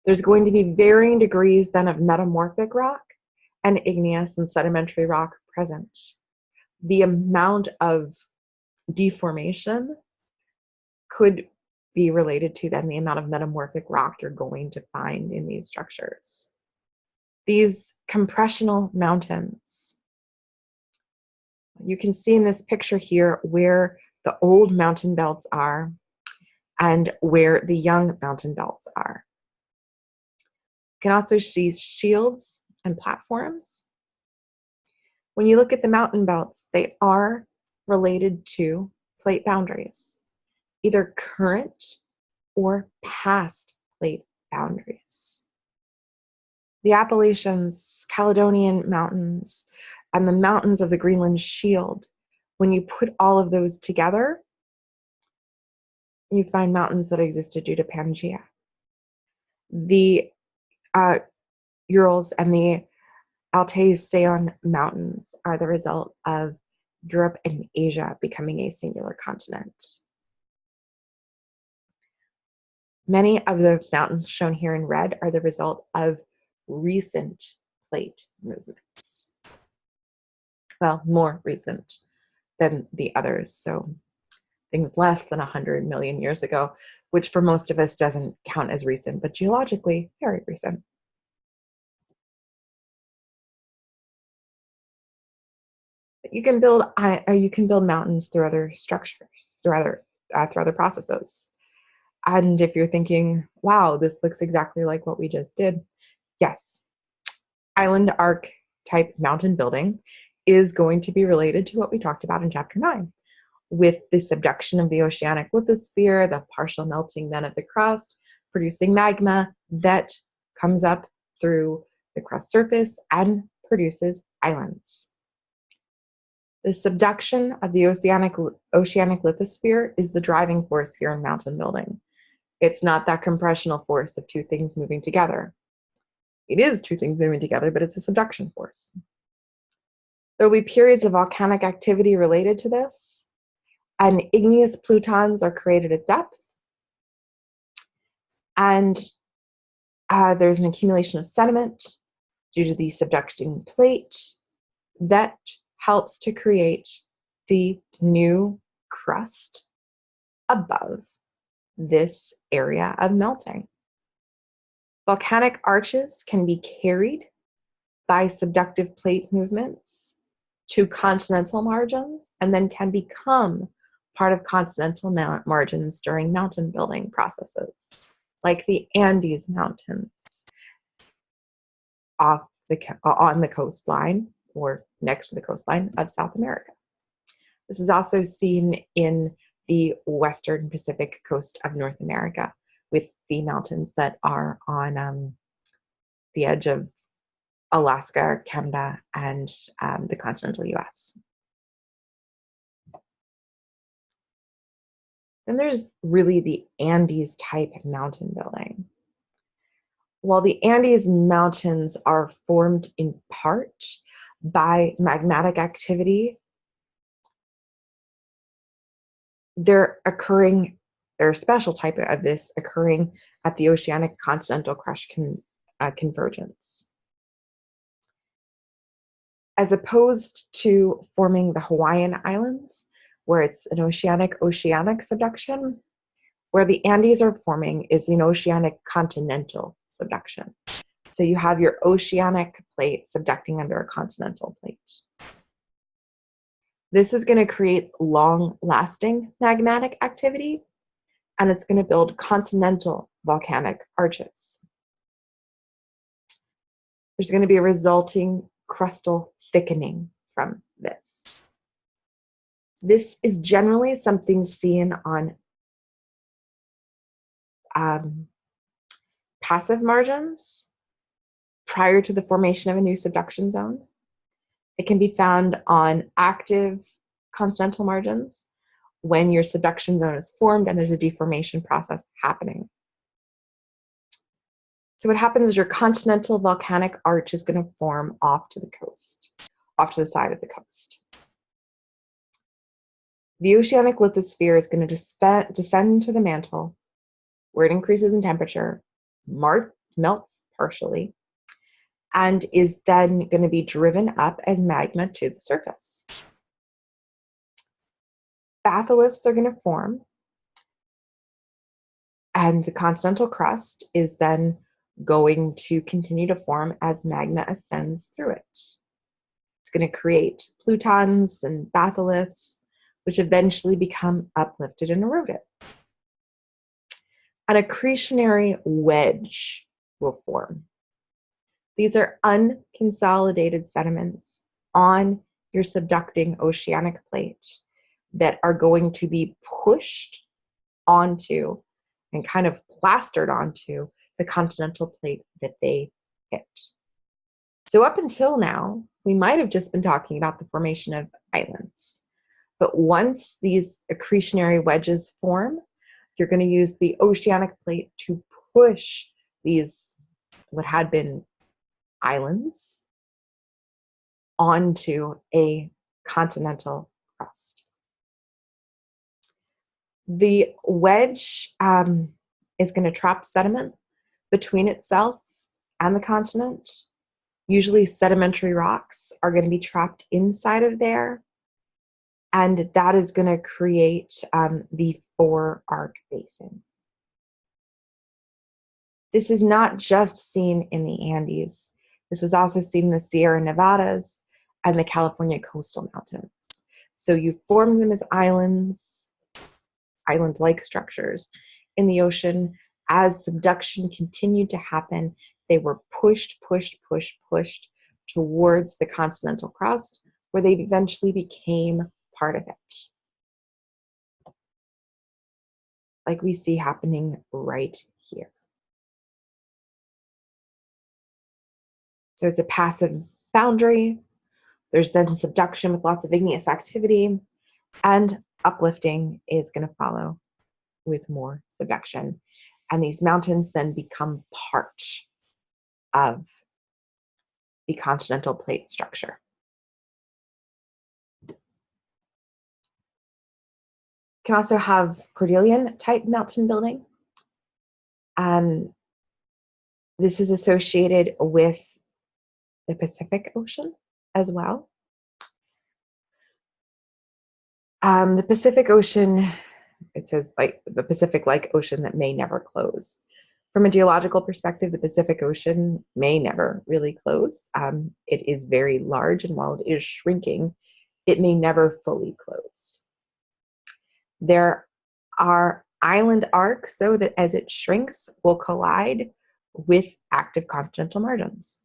There's going to be varying degrees then of metamorphic rock and igneous and sedimentary rock present. The amount of deformation could be related to then the amount of metamorphic rock you're going to find in these structures. These compressional mountains, you can see in this picture here where the old mountain belts are and where the young mountain belts are. You can also see shields and platforms. When you look at the mountain belts, they are related to plate boundaries, either current or past plate boundaries. The Appalachians, Caledonian Mountains, and the mountains of the Greenland Shield When you put all of those together, you find mountains that existed due to Pangea. The Urals and the Altai-Sayon Mountains are the result of Europe and Asia becoming a singular continent. Many of the mountains shown here in red are the result of recent plate movements. Well, more recent than the others, so things less than 100 million years ago, which for most of us doesn't count as recent, but geologically, very recent. You can build mountains through other structures, through other processes. And if you're thinking, wow, this looks exactly like what we just did, yes, island arc type mountain building is going to be related to what we talked about in chapter 9, with the subduction of the oceanic lithosphere, the partial melting then of the crust, producing magma that comes up through the crust surface and produces islands. The subduction of the oceanic lithosphere is the driving force here in mountain building. It's not that compressional force of two things moving together. It is two things moving together, but it's a subduction force. There will be periods of volcanic activity related to this, and igneous plutons are created at depth, and there's an accumulation of sediment due to the subducting plate that helps to create the new crust above this area of melting. Volcanic arches can be carried by subductive plate movements to continental margins and then can become part of continental margins during mountain building processes, like the Andes Mountains on the coastline or next to the coastline of South America. This is also seen in the western Pacific coast of North America with the mountains that are on the edge of Alaska, Canada, and the continental US. Then there's really the Andes type mountain building. While the Andes Mountains are formed in part by magmatic activity, they're a special type of this occurring at the oceanic continental crust convergence. As opposed to forming the Hawaiian Islands, where it's an oceanic subduction, where the Andes are forming is an oceanic continental subduction. So you have your oceanic plate subducting under a continental plate. This is going to create long-lasting magmatic activity, and it's going to build continental volcanic arches. There's going to be a resulting crustal thickening from this. This is generally something seen on passive margins prior to the formation of a new subduction zone. It can be found on active continental margins when your subduction zone is formed and there's a deformation process happening. So what happens is your continental volcanic arch is going to form off to the coast, off to the side of the coast. The oceanic lithosphere is going to descend into the mantle, where it increases in temperature, melts partially, and is then going to be driven up as magma to the surface. Batholiths are going to form, and the continental crust is then going to continue to form as magma ascends through it. It's going to create plutons and batholiths, which eventually become uplifted and eroded. An accretionary wedge will form. These are unconsolidated sediments on your subducting oceanic plate that are going to be pushed onto and kind of plastered onto the continental plate that they hit. So up until now, we might have just been talking about the formation of islands. But once these accretionary wedges form, you're going to use the oceanic plate to push these, what had been islands, onto a continental crust. The wedge is going to trap sediment between itself and the continent. Usually sedimentary rocks are going to be trapped inside of there, and that is going to create the four-arc basin. This is not just seen in the Andes. This was also seen in the Sierra Nevadas and the California coastal mountains. So you form them as islands, island-like structures in the ocean. As subduction continued to happen, they were pushed towards the continental crust, where they eventually became part of it. Like we see happening right here. So it's a passive boundary. There's then subduction with lots of igneous activity, and uplifting is going to follow with more subduction. And these mountains then become part of the continental plate structure. You can also have Cordilleran type mountain building. This is associated with the Pacific Ocean as well. The Pacific Ocean, it says like the Pacific-like ocean that may never close. From a geological perspective, the Pacific Ocean may never really close. It is very large, and while it is shrinking, it may never fully close. There are island arcs, though, that as it shrinks will collide with active continental margins.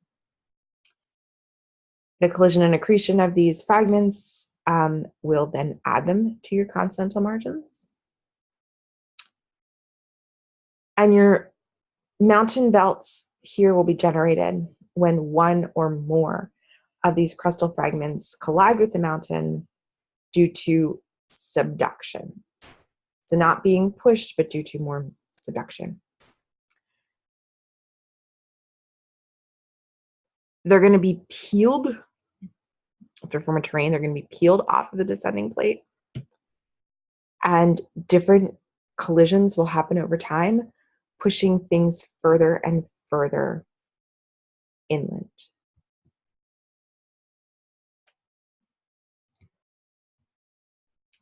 The collision and accretion of these fragments will then add them to your continental margins. And your mountain belts here will be generated when one or more of these crustal fragments collide with the mountain due to subduction. So not being pushed, but due to more subduction. They're going to be peeled. If they're from a terrain, they're going to be peeled off of the descending plate. And different collisions will happen over time, pushing things further and further inland.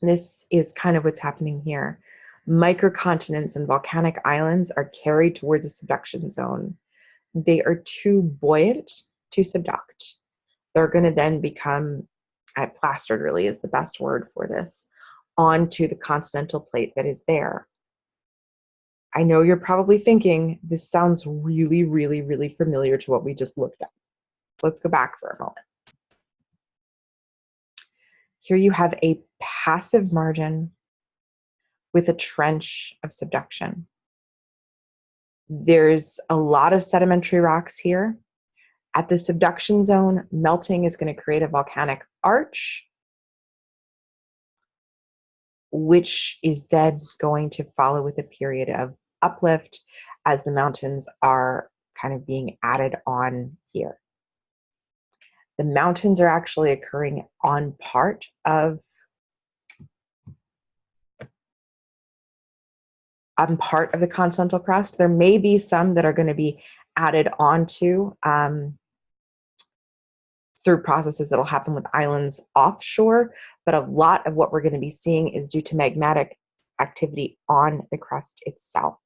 This is kind of what's happening here. Microcontinents and volcanic islands are carried towards a subduction zone. They are too buoyant to subduct. They're going to then become, plastered really is the best word for this, onto the continental plate that is there. I know you're probably thinking, this sounds really, really, really familiar to what we just looked at. Let's go back for a moment. Here you have a passive margin with a trench of subduction. There's a lot of sedimentary rocks here. At the subduction zone, melting is going to create a volcanic arch, which is then going to follow with a period of uplift as the mountains are kind of being added on here. The mountains are actually occurring on part of the continental crust. There may be some that are going to be added onto through processes that will happen with islands offshore, but a lot of what we're going to be seeing is due to magmatic activity on the crust itself.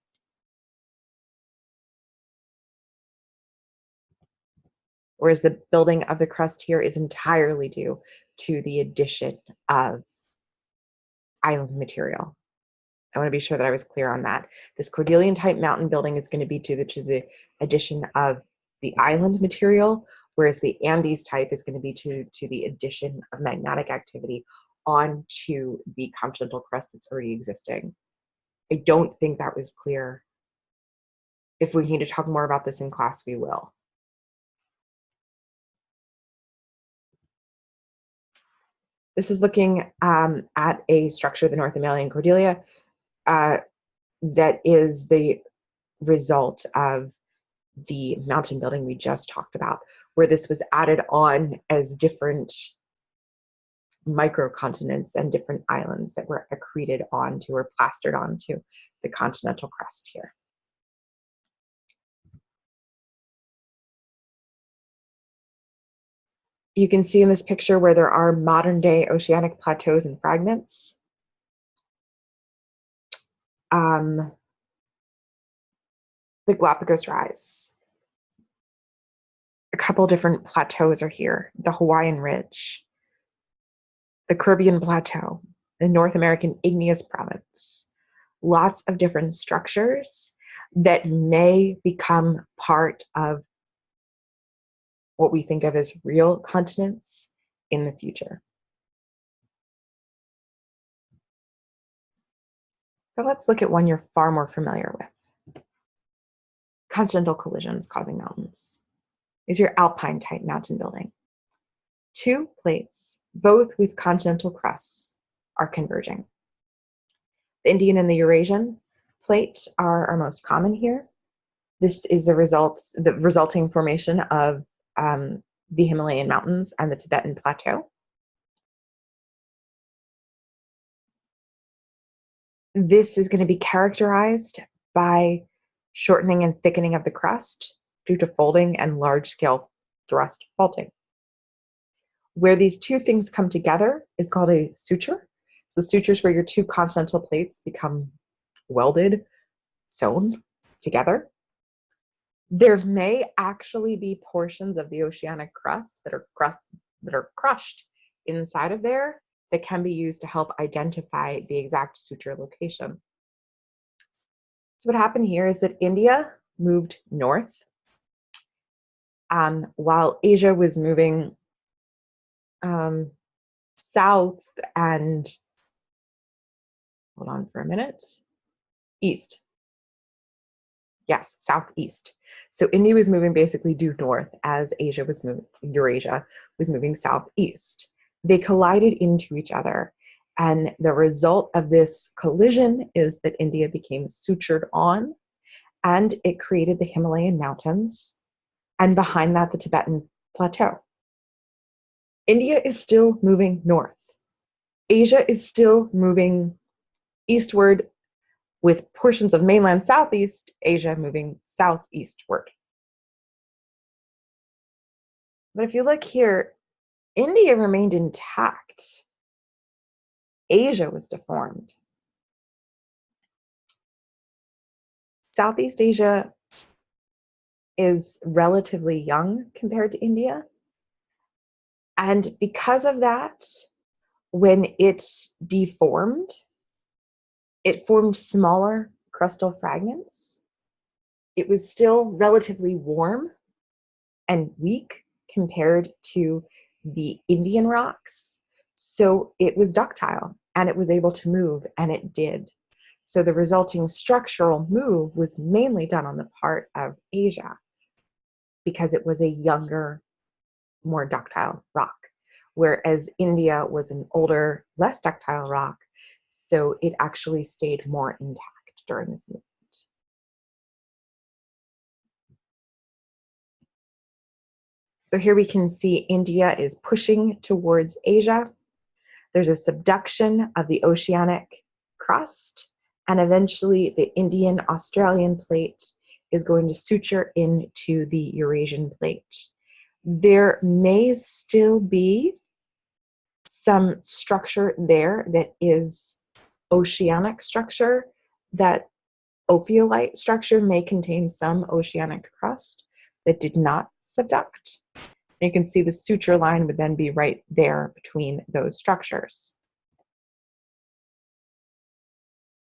Whereas the building of the crust here is entirely due to the addition of island material. I want to be sure that I was clear on that. This Cordilleran type mountain building is going to be to the addition of the island material, whereas the Andes type is going to be to the addition of magmatic activity onto the continental crust that's already existing. I don't think that was clear. If we need to talk more about this in class, we will. This is looking at a structure, the North Amalian Cordelia, that is the result of the mountain building we just talked about, where this was added on as different microcontinents and different islands that were accreted onto or plastered onto the continental crust here. You can see in this picture where there are modern day oceanic plateaus and fragments. The Galapagos Rise. A couple different plateaus are here. The Hawaiian Ridge, the Caribbean Plateau, the North American Igneous Province. Lots of different structures that may become part of what we think of as real continents in the future. But let's look at one you're far more familiar with. Continental collisions causing mountains. Is your alpine type mountain building. Two plates, both with continental crusts, are converging. The Indian and the Eurasian plate are most common here. This is the resulting formation of the Himalayan mountains and the Tibetan plateau. This is going to be characterized by shortening and thickening of the crust due to folding and large-scale thrust faulting. Where these two things come together is called a suture. So sutures where your two continental plates become welded, sewn together. There may actually be portions of the oceanic crust that are crushed inside of there that can be used to help identify the exact suture location. So what happened here is that India moved north, while Asia was moving south and, hold on for a minute, east. Yes, southeast. So India was moving basically due north as Eurasia was moving southeast. They collided into each other. And the result of this collision is that India became sutured on, and it created the Himalayan mountains, and behind that, the Tibetan plateau. India is still moving north. Asia is still moving eastward, with portions of mainland Southeast Asia moving southeastward. But if you look here, India remained intact. Asia was deformed. Southeast Asia is relatively young compared to India. And because of that, when it deformed, it formed smaller crustal fragments. It was still relatively warm and weak compared to the Indian rocks. So it was ductile and it was able to move, and it did. So the resulting structural move was mainly done on the part of Asia because it was a younger, more ductile rock, whereas India was an older, less ductile rock, so it actually stayed more intact during this movement. So here we can see India is pushing towards Asia. There's a subduction of the oceanic crust, and eventually the Indian-Australian plate is going to suture into the Eurasian plate. There may still be some structure there that is oceanic structure. That ophiolite structure may contain some oceanic crust that did not subduct. You can see the suture line would then be right there between those structures.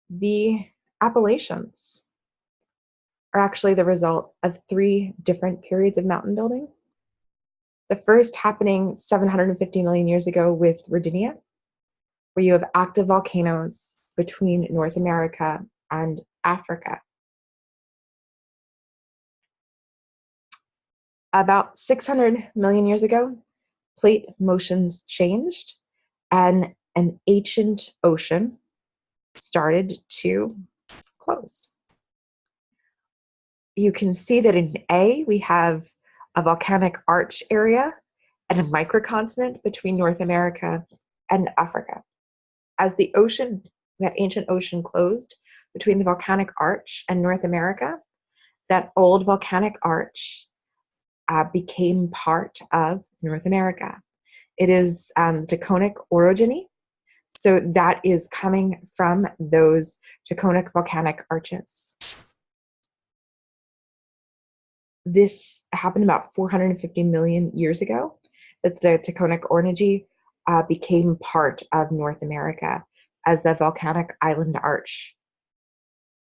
The Appalachians are actually the result of three different periods of mountain building. The first happening 750 million years ago with Rodinia, where you have active volcanoes between North America and Africa. About 600 million years ago, plate motions changed, and an ancient ocean started to close. You can see that in A, we have a volcanic arch area and a microcontinent between North America and Africa. As the ocean, that ancient ocean closed between the volcanic arch and North America, that old volcanic arch became part of North America. It is tectonic orogeny, so that is coming from those tectonic volcanic arches. This happened about 450 million years ago, that the tectonic orogeny became part of North America as the volcanic island arch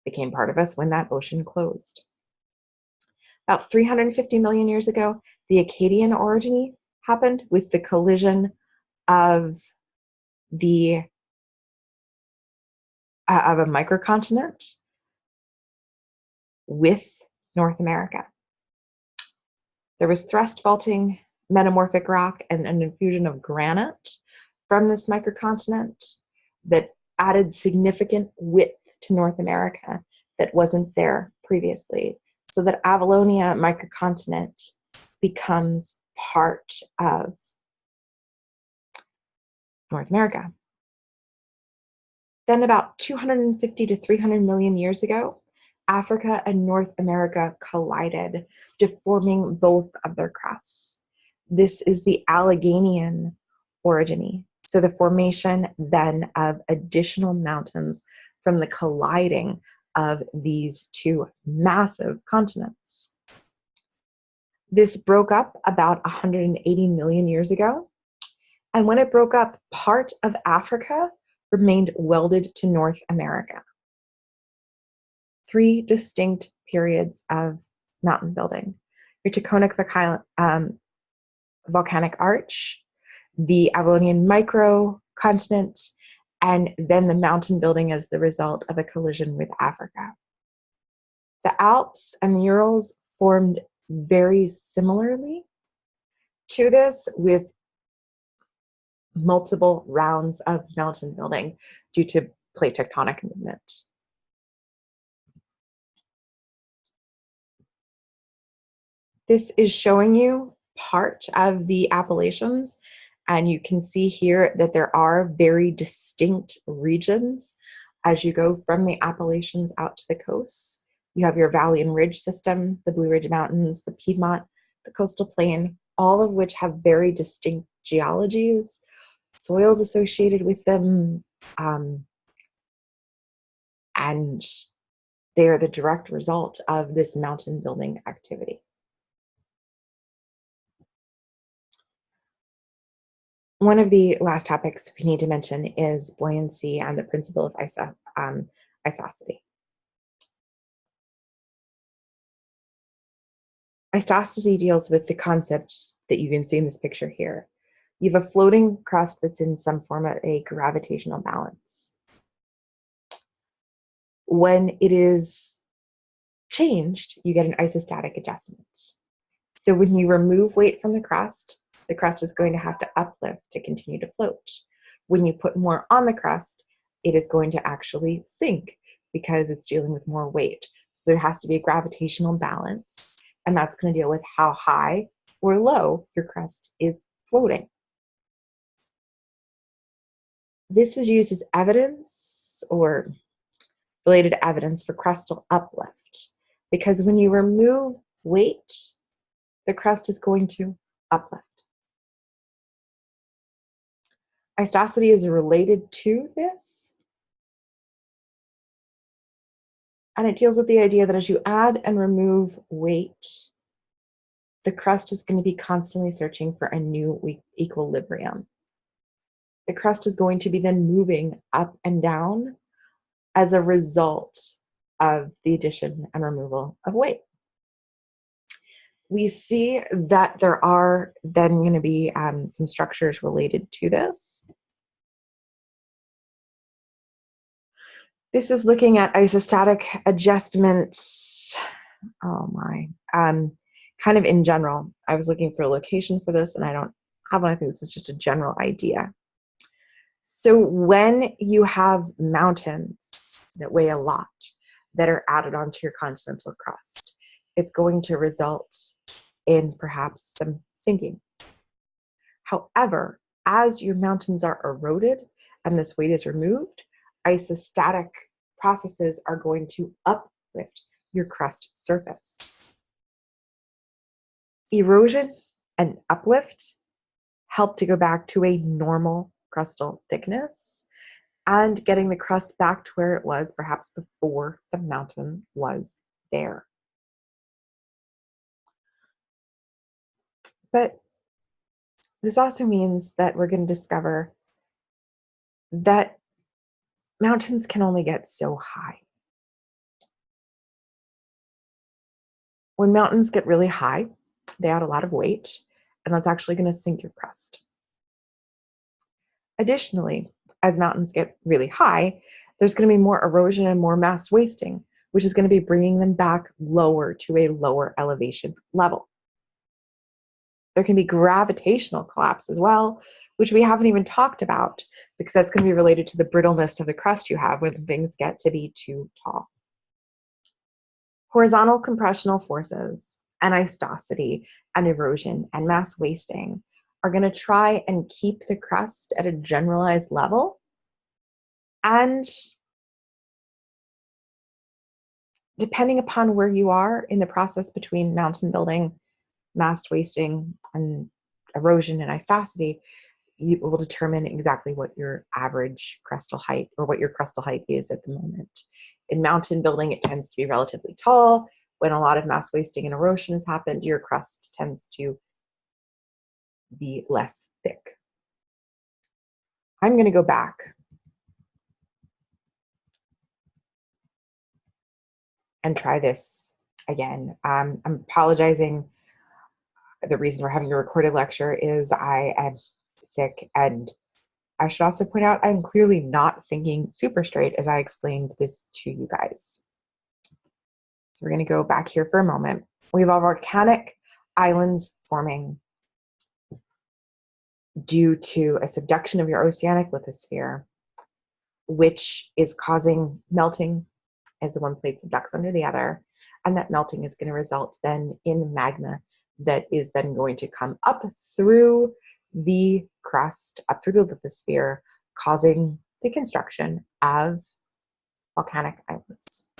became part of us when that ocean closed. About 350 million years ago, the Akkadian orogeny happened with the collision of of a microcontinent with North America. There was thrust faulting, metamorphic rock, and an infusion of granite from this microcontinent that added significant width to North America that wasn't there previously. So that Avalonia microcontinent becomes part of North America. Then about 250 to 300 million years ago, Africa and North America collided, deforming both of their crusts. This is the Alleghanian orogeny. So the formation then of additional mountains from the colliding of these two massive continents. This broke up about 180 million years ago. And when it broke up, part of Africa remained welded to North America. Three distinct periods of mountain building. Your tectonic volcanic arch, the Avonian microcontinent, and then the mountain building as the result of a collision with Africa. The Alps and the Urals formed very similarly to this, with multiple rounds of mountain building due to plate tectonic movement. This is showing you part of the Appalachians, and you can see here that there are very distinct regions as you go from the Appalachians out to the coasts. You have your valley and ridge system, the Blue Ridge Mountains, the Piedmont, the coastal plain, all of which have very distinct geologies, soils associated with them, and they are the direct result of this mountain building activity. One of the last topics we need to mention is buoyancy and the principle of isosity. Isosity deals with the concept that you can see in this picture here. You have a floating crust that's in some form of a gravitational balance. When it is changed, you get an isostatic adjustment. So when you remove weight from the crust is going to have to uplift to continue to float. When you put more on the crust, it is going to actually sink because it's dealing with more weight. So there has to be a gravitational balance, and that's going to deal with how high or low your crust is floating. This is used as evidence or related evidence for crustal uplift, because when you remove weight, the crust is going to uplift. Isosity is related to this, and it deals with the idea that as you add and remove weight, the crust is going to be constantly searching for a new equilibrium. The crust is going to be then moving up and down as a result of the addition and removal of weight. We see that there are then going to be some structures related to this. This is looking at isostatic adjustment. Oh my, kind of in general. I was looking for a location for this and I don't have one. I think this is just a general idea. So when you have mountains that weigh a lot that are added onto your continental crust, it's going to result in perhaps some sinking. However, as your mountains are eroded and this weight is removed, isostatic processes are going to uplift your crust surface. Erosion and uplift help to go back to a normal crustal thickness and getting the crust back to where it was perhaps before the mountain was there. But this also means that we're going to discover that mountains can only get so high. When mountains get really high, they add a lot of weight, and that's actually going to sink your crust. Additionally, as mountains get really high, there's going to be more erosion and more mass wasting, which is going to be bringing them back lower to a lower elevation level. There can be gravitational collapse as well, which we haven't even talked about because that's going to be related to the brittleness of the crust you have when things get to be too tall. Horizontal compressional forces, anisotosity, and erosion and mass wasting are going to try and keep the crust at a generalized level. And depending upon where you are in the process between mountain building, mass wasting, and erosion and anisotosity, it will determine exactly what your average crustal height or what your crustal height is at the moment. In mountain building, it tends to be relatively tall. When a lot of mass wasting and erosion has happened, your crust tends to be less thick. I'm going to go back and try this again. I'm apologizing. The reason we're having a recorded lecture is I am sick, and I should also point out I'm clearly not thinking super straight as I explained this to you guys. So we're going to go back here for a moment. We have volcanic islands forming due to a subduction of your oceanic lithosphere, which is causing melting as the one plate subducts under the other. And that melting is going to result then in magma that is then going to come up through the crust, up through the lithosphere, causing the construction of volcanic islands.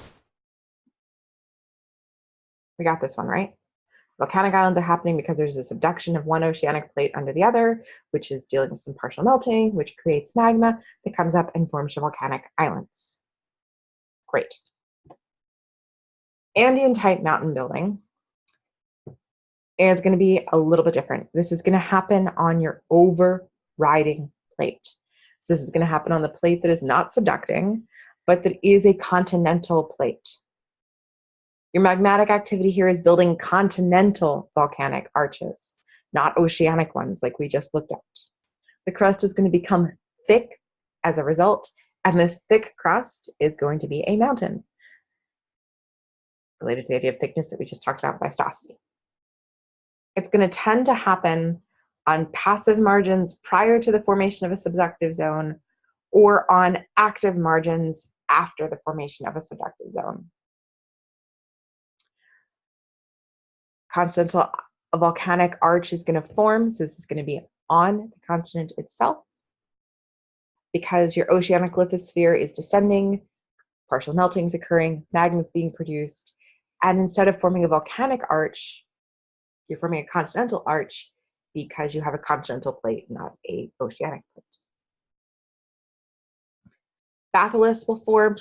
We got this one, right? Volcanic islands are happening because there's a subduction of one oceanic plate under the other, which is dealing with some partial melting, which creates magma that comes up and forms volcanic islands. Great. Andean type mountain building is going to be a little bit different. This is going to happen on your overriding plate. So this is going to happen on the plate that is not subducting, but that is a continental plate. Your magmatic activity here is building continental volcanic arches, not oceanic ones like we just looked at. The crust is going to become thick as a result, and this thick crust is going to be a mountain, related to the idea of thickness that we just talked about with isosity. It's going to tend to happen on passive margins prior to the formation of a subductive zone or on active margins after the formation of a subductive zone. Continental volcanic arch is going to form, so this is going to be on the continent itself. Because your oceanic lithosphere is descending, partial melting is occurring, magma is being produced, and instead of forming a volcanic arch, you're forming a continental arch because you have a continental plate, not a oceanic plate. Batholiths will form.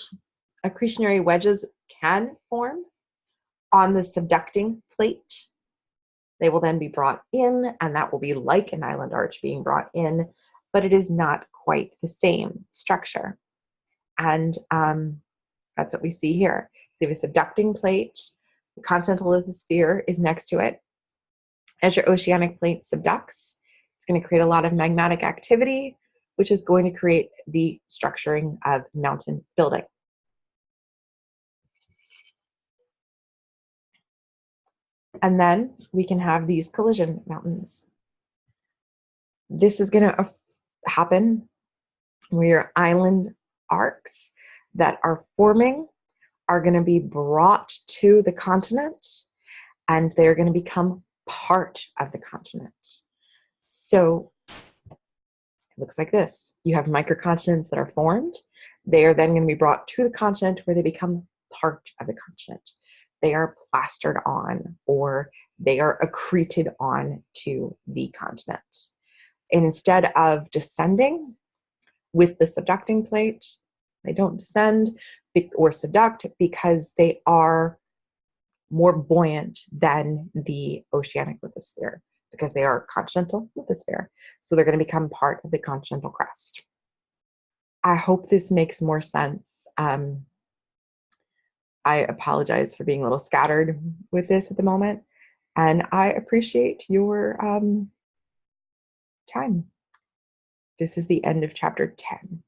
Accretionary wedges can form on the subducting plate. They will then be brought in, and that will be like an island arch being brought in, but it is not quite the same structure. And that's what we see here. So you have a subducting plate, the continental lithosphere is next to it. As your oceanic plate subducts, it's going to create a lot of magmatic activity, which is going to create the structuring of mountain building. And then we can have these collision mountains. This is going to happen where your island arcs that are forming are going to be brought to the continent, and they're going to become part of the continent. So it looks like this. You have microcontinents that are formed. They are then going to be brought to the continent where they become part of the continent. They are plastered on, or they are accreted on to the continent. And instead of descending with the subducting plate, they don't descend or subduct because they are more buoyant than the oceanic lithosphere, because they are continental lithosphere. So they're going to become part of the continental crust. I hope this makes more sense. I apologize for being a little scattered with this at the moment, and I appreciate your time. This is the end of chapter 10.